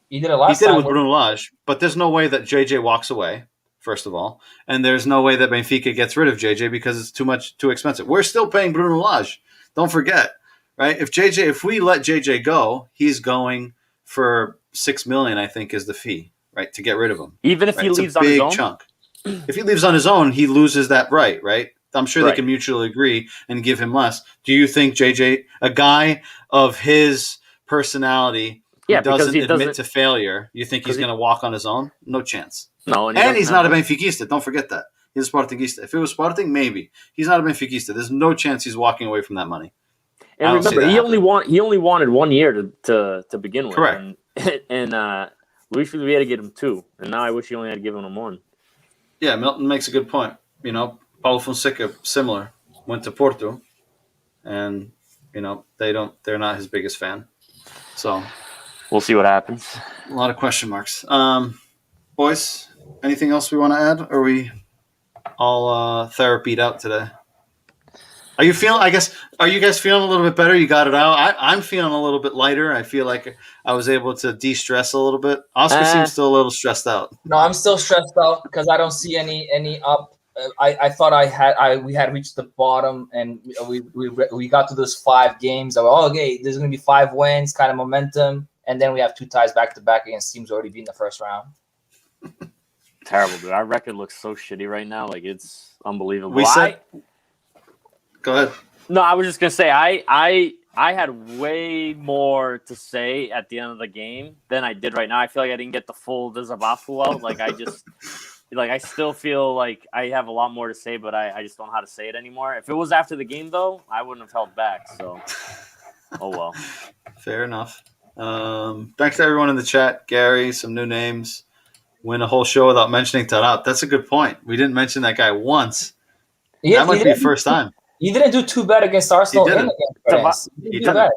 He did it last time. He did it with Bruno Lage, but there's no way that JJ walks away, first of all. And there's no way that Benfica gets rid of JJ because it's too expensive. We're still paying Bruno Lage. Don't forget, right? If we let JJ go, he's going for $6 million, I think, is the fee, right? To get rid of him. Even if he leaves on his own? Chunk. If he leaves on his own, he loses that right? I'm sure they can mutually agree and give him less. Do you think JJ, a guy of his personality, doesn't admit to failure, you think he's going to walk on his own? No chance. No, and he's not a Benfiquista. Don't forget that. He's a Sportingista. If it was Sporting, maybe. He's not a Benfiquista. There's no chance he's walking away from that money. And remember, he only wanted 1 year to begin with. Correct. And Luis Felipe had to get him 2. And now I wish he only had to give him 1. Yeah, Milton makes a good point. Paulo Fonseca, similar. Went to Porto. And, they're not his biggest fan. So we'll see what happens. A lot of question marks. Boys, anything else we want to add? Or are we all therapied out today? Are you guys feeling a little bit better? You got it out? I'm feeling a little bit lighter. I feel like I was able to de-stress a little bit. Oscar seems still a little stressed out. No, I'm still stressed out because I don't see any up. I thought we had reached the bottom, and we got to those 5 games. Okay, there's going to be 5 wins, kind of momentum. And then we have 2 ties back-to-back against teams already beat in the first round. Terrible, dude. Our record looks so shitty right now. Like, it's unbelievable. Go ahead. No, I was just going to say, I had way more to say at the end of the game than I did right now. I feel like I didn't get the full Desabafu out. Like, I still feel like I have a lot more to say, but I just don't know how to say it anymore. If it was after the game, though, I wouldn't have held back. So, oh well. Fair enough. Thanks to everyone in the chat. Gary, some new names. Win a whole show without mentioning Tarat. That's a good point. We didn't mention that guy once. That might be the first time. He didn't do too bad against Arsenal. He didn't.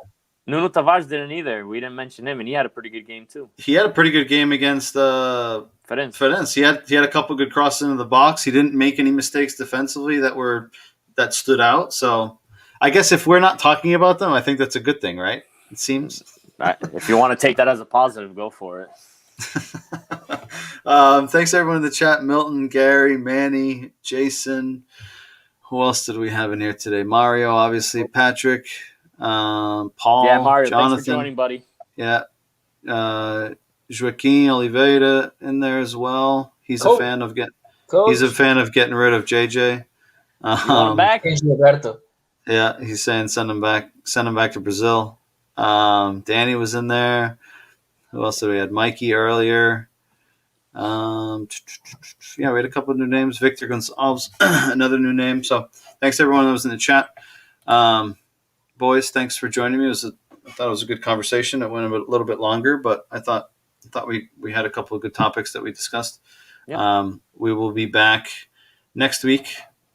Nuno Tavares didn't either. We didn't mention him, and he had a pretty good game too. He had a pretty good game against Ferenc. He had a couple good crosses into the box. He didn't make any mistakes defensively that stood out. So I guess if we're not talking about them, I think that's a good thing, right? It seems. If you want to take that as a positive, go for it. Thanks everyone in the chat. Milton, Gary, Manny, Jason. Who else did we have in here today? Mario, obviously. Patrick, Paul, Mario, Jonathan. Thanks for joining, buddy. Yeah. Joaquin Oliveira in there as well. He's a fan of getting rid of JJ. You want him back? Yeah, he's saying send him back to Brazil. Danny was in there. Who else did we had? Mikey earlier. Yeah, we had a couple of new names. Victor Gonçalves, another new name. So thanks to everyone that was in the chat. Boys, thanks for joining me. I thought it was a good conversation. It went a little bit longer, but I thought we had a couple of good topics that we discussed. Yeah. We will be back next week.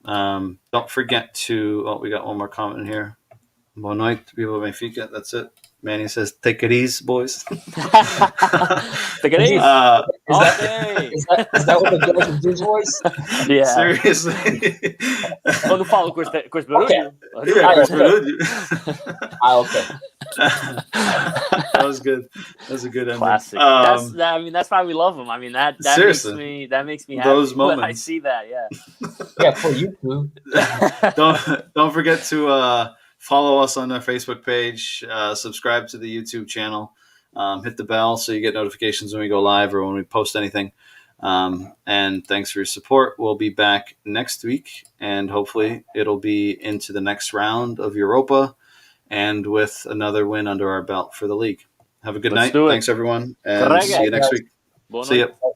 Don't forget to. We got one more comment here. Boa noite, people of Benfica. That's it. Manny says, "Take it easy, boys." Take it easy. Is that what the girls would do, boys? Yeah. Seriously. Eu não falo com este barulho. Yeah, Okay. That was good. That was a good ending. Classic. That's why we love them. I mean, that Seriously. makes me happy Those when I moments. see that. Yeah. Yeah, for you too. Don't forget to follow us on our Facebook page. Subscribe to the YouTube channel. Hit the bell so you get notifications when we go live or when we post anything. And thanks for your support. We'll be back next week, and hopefully it'll be into the next round of Europa and with another win under our belt for the league. Have a good Let's night. do it. Thanks, everyone, and Correct. see you next week. Boa See noite. ya.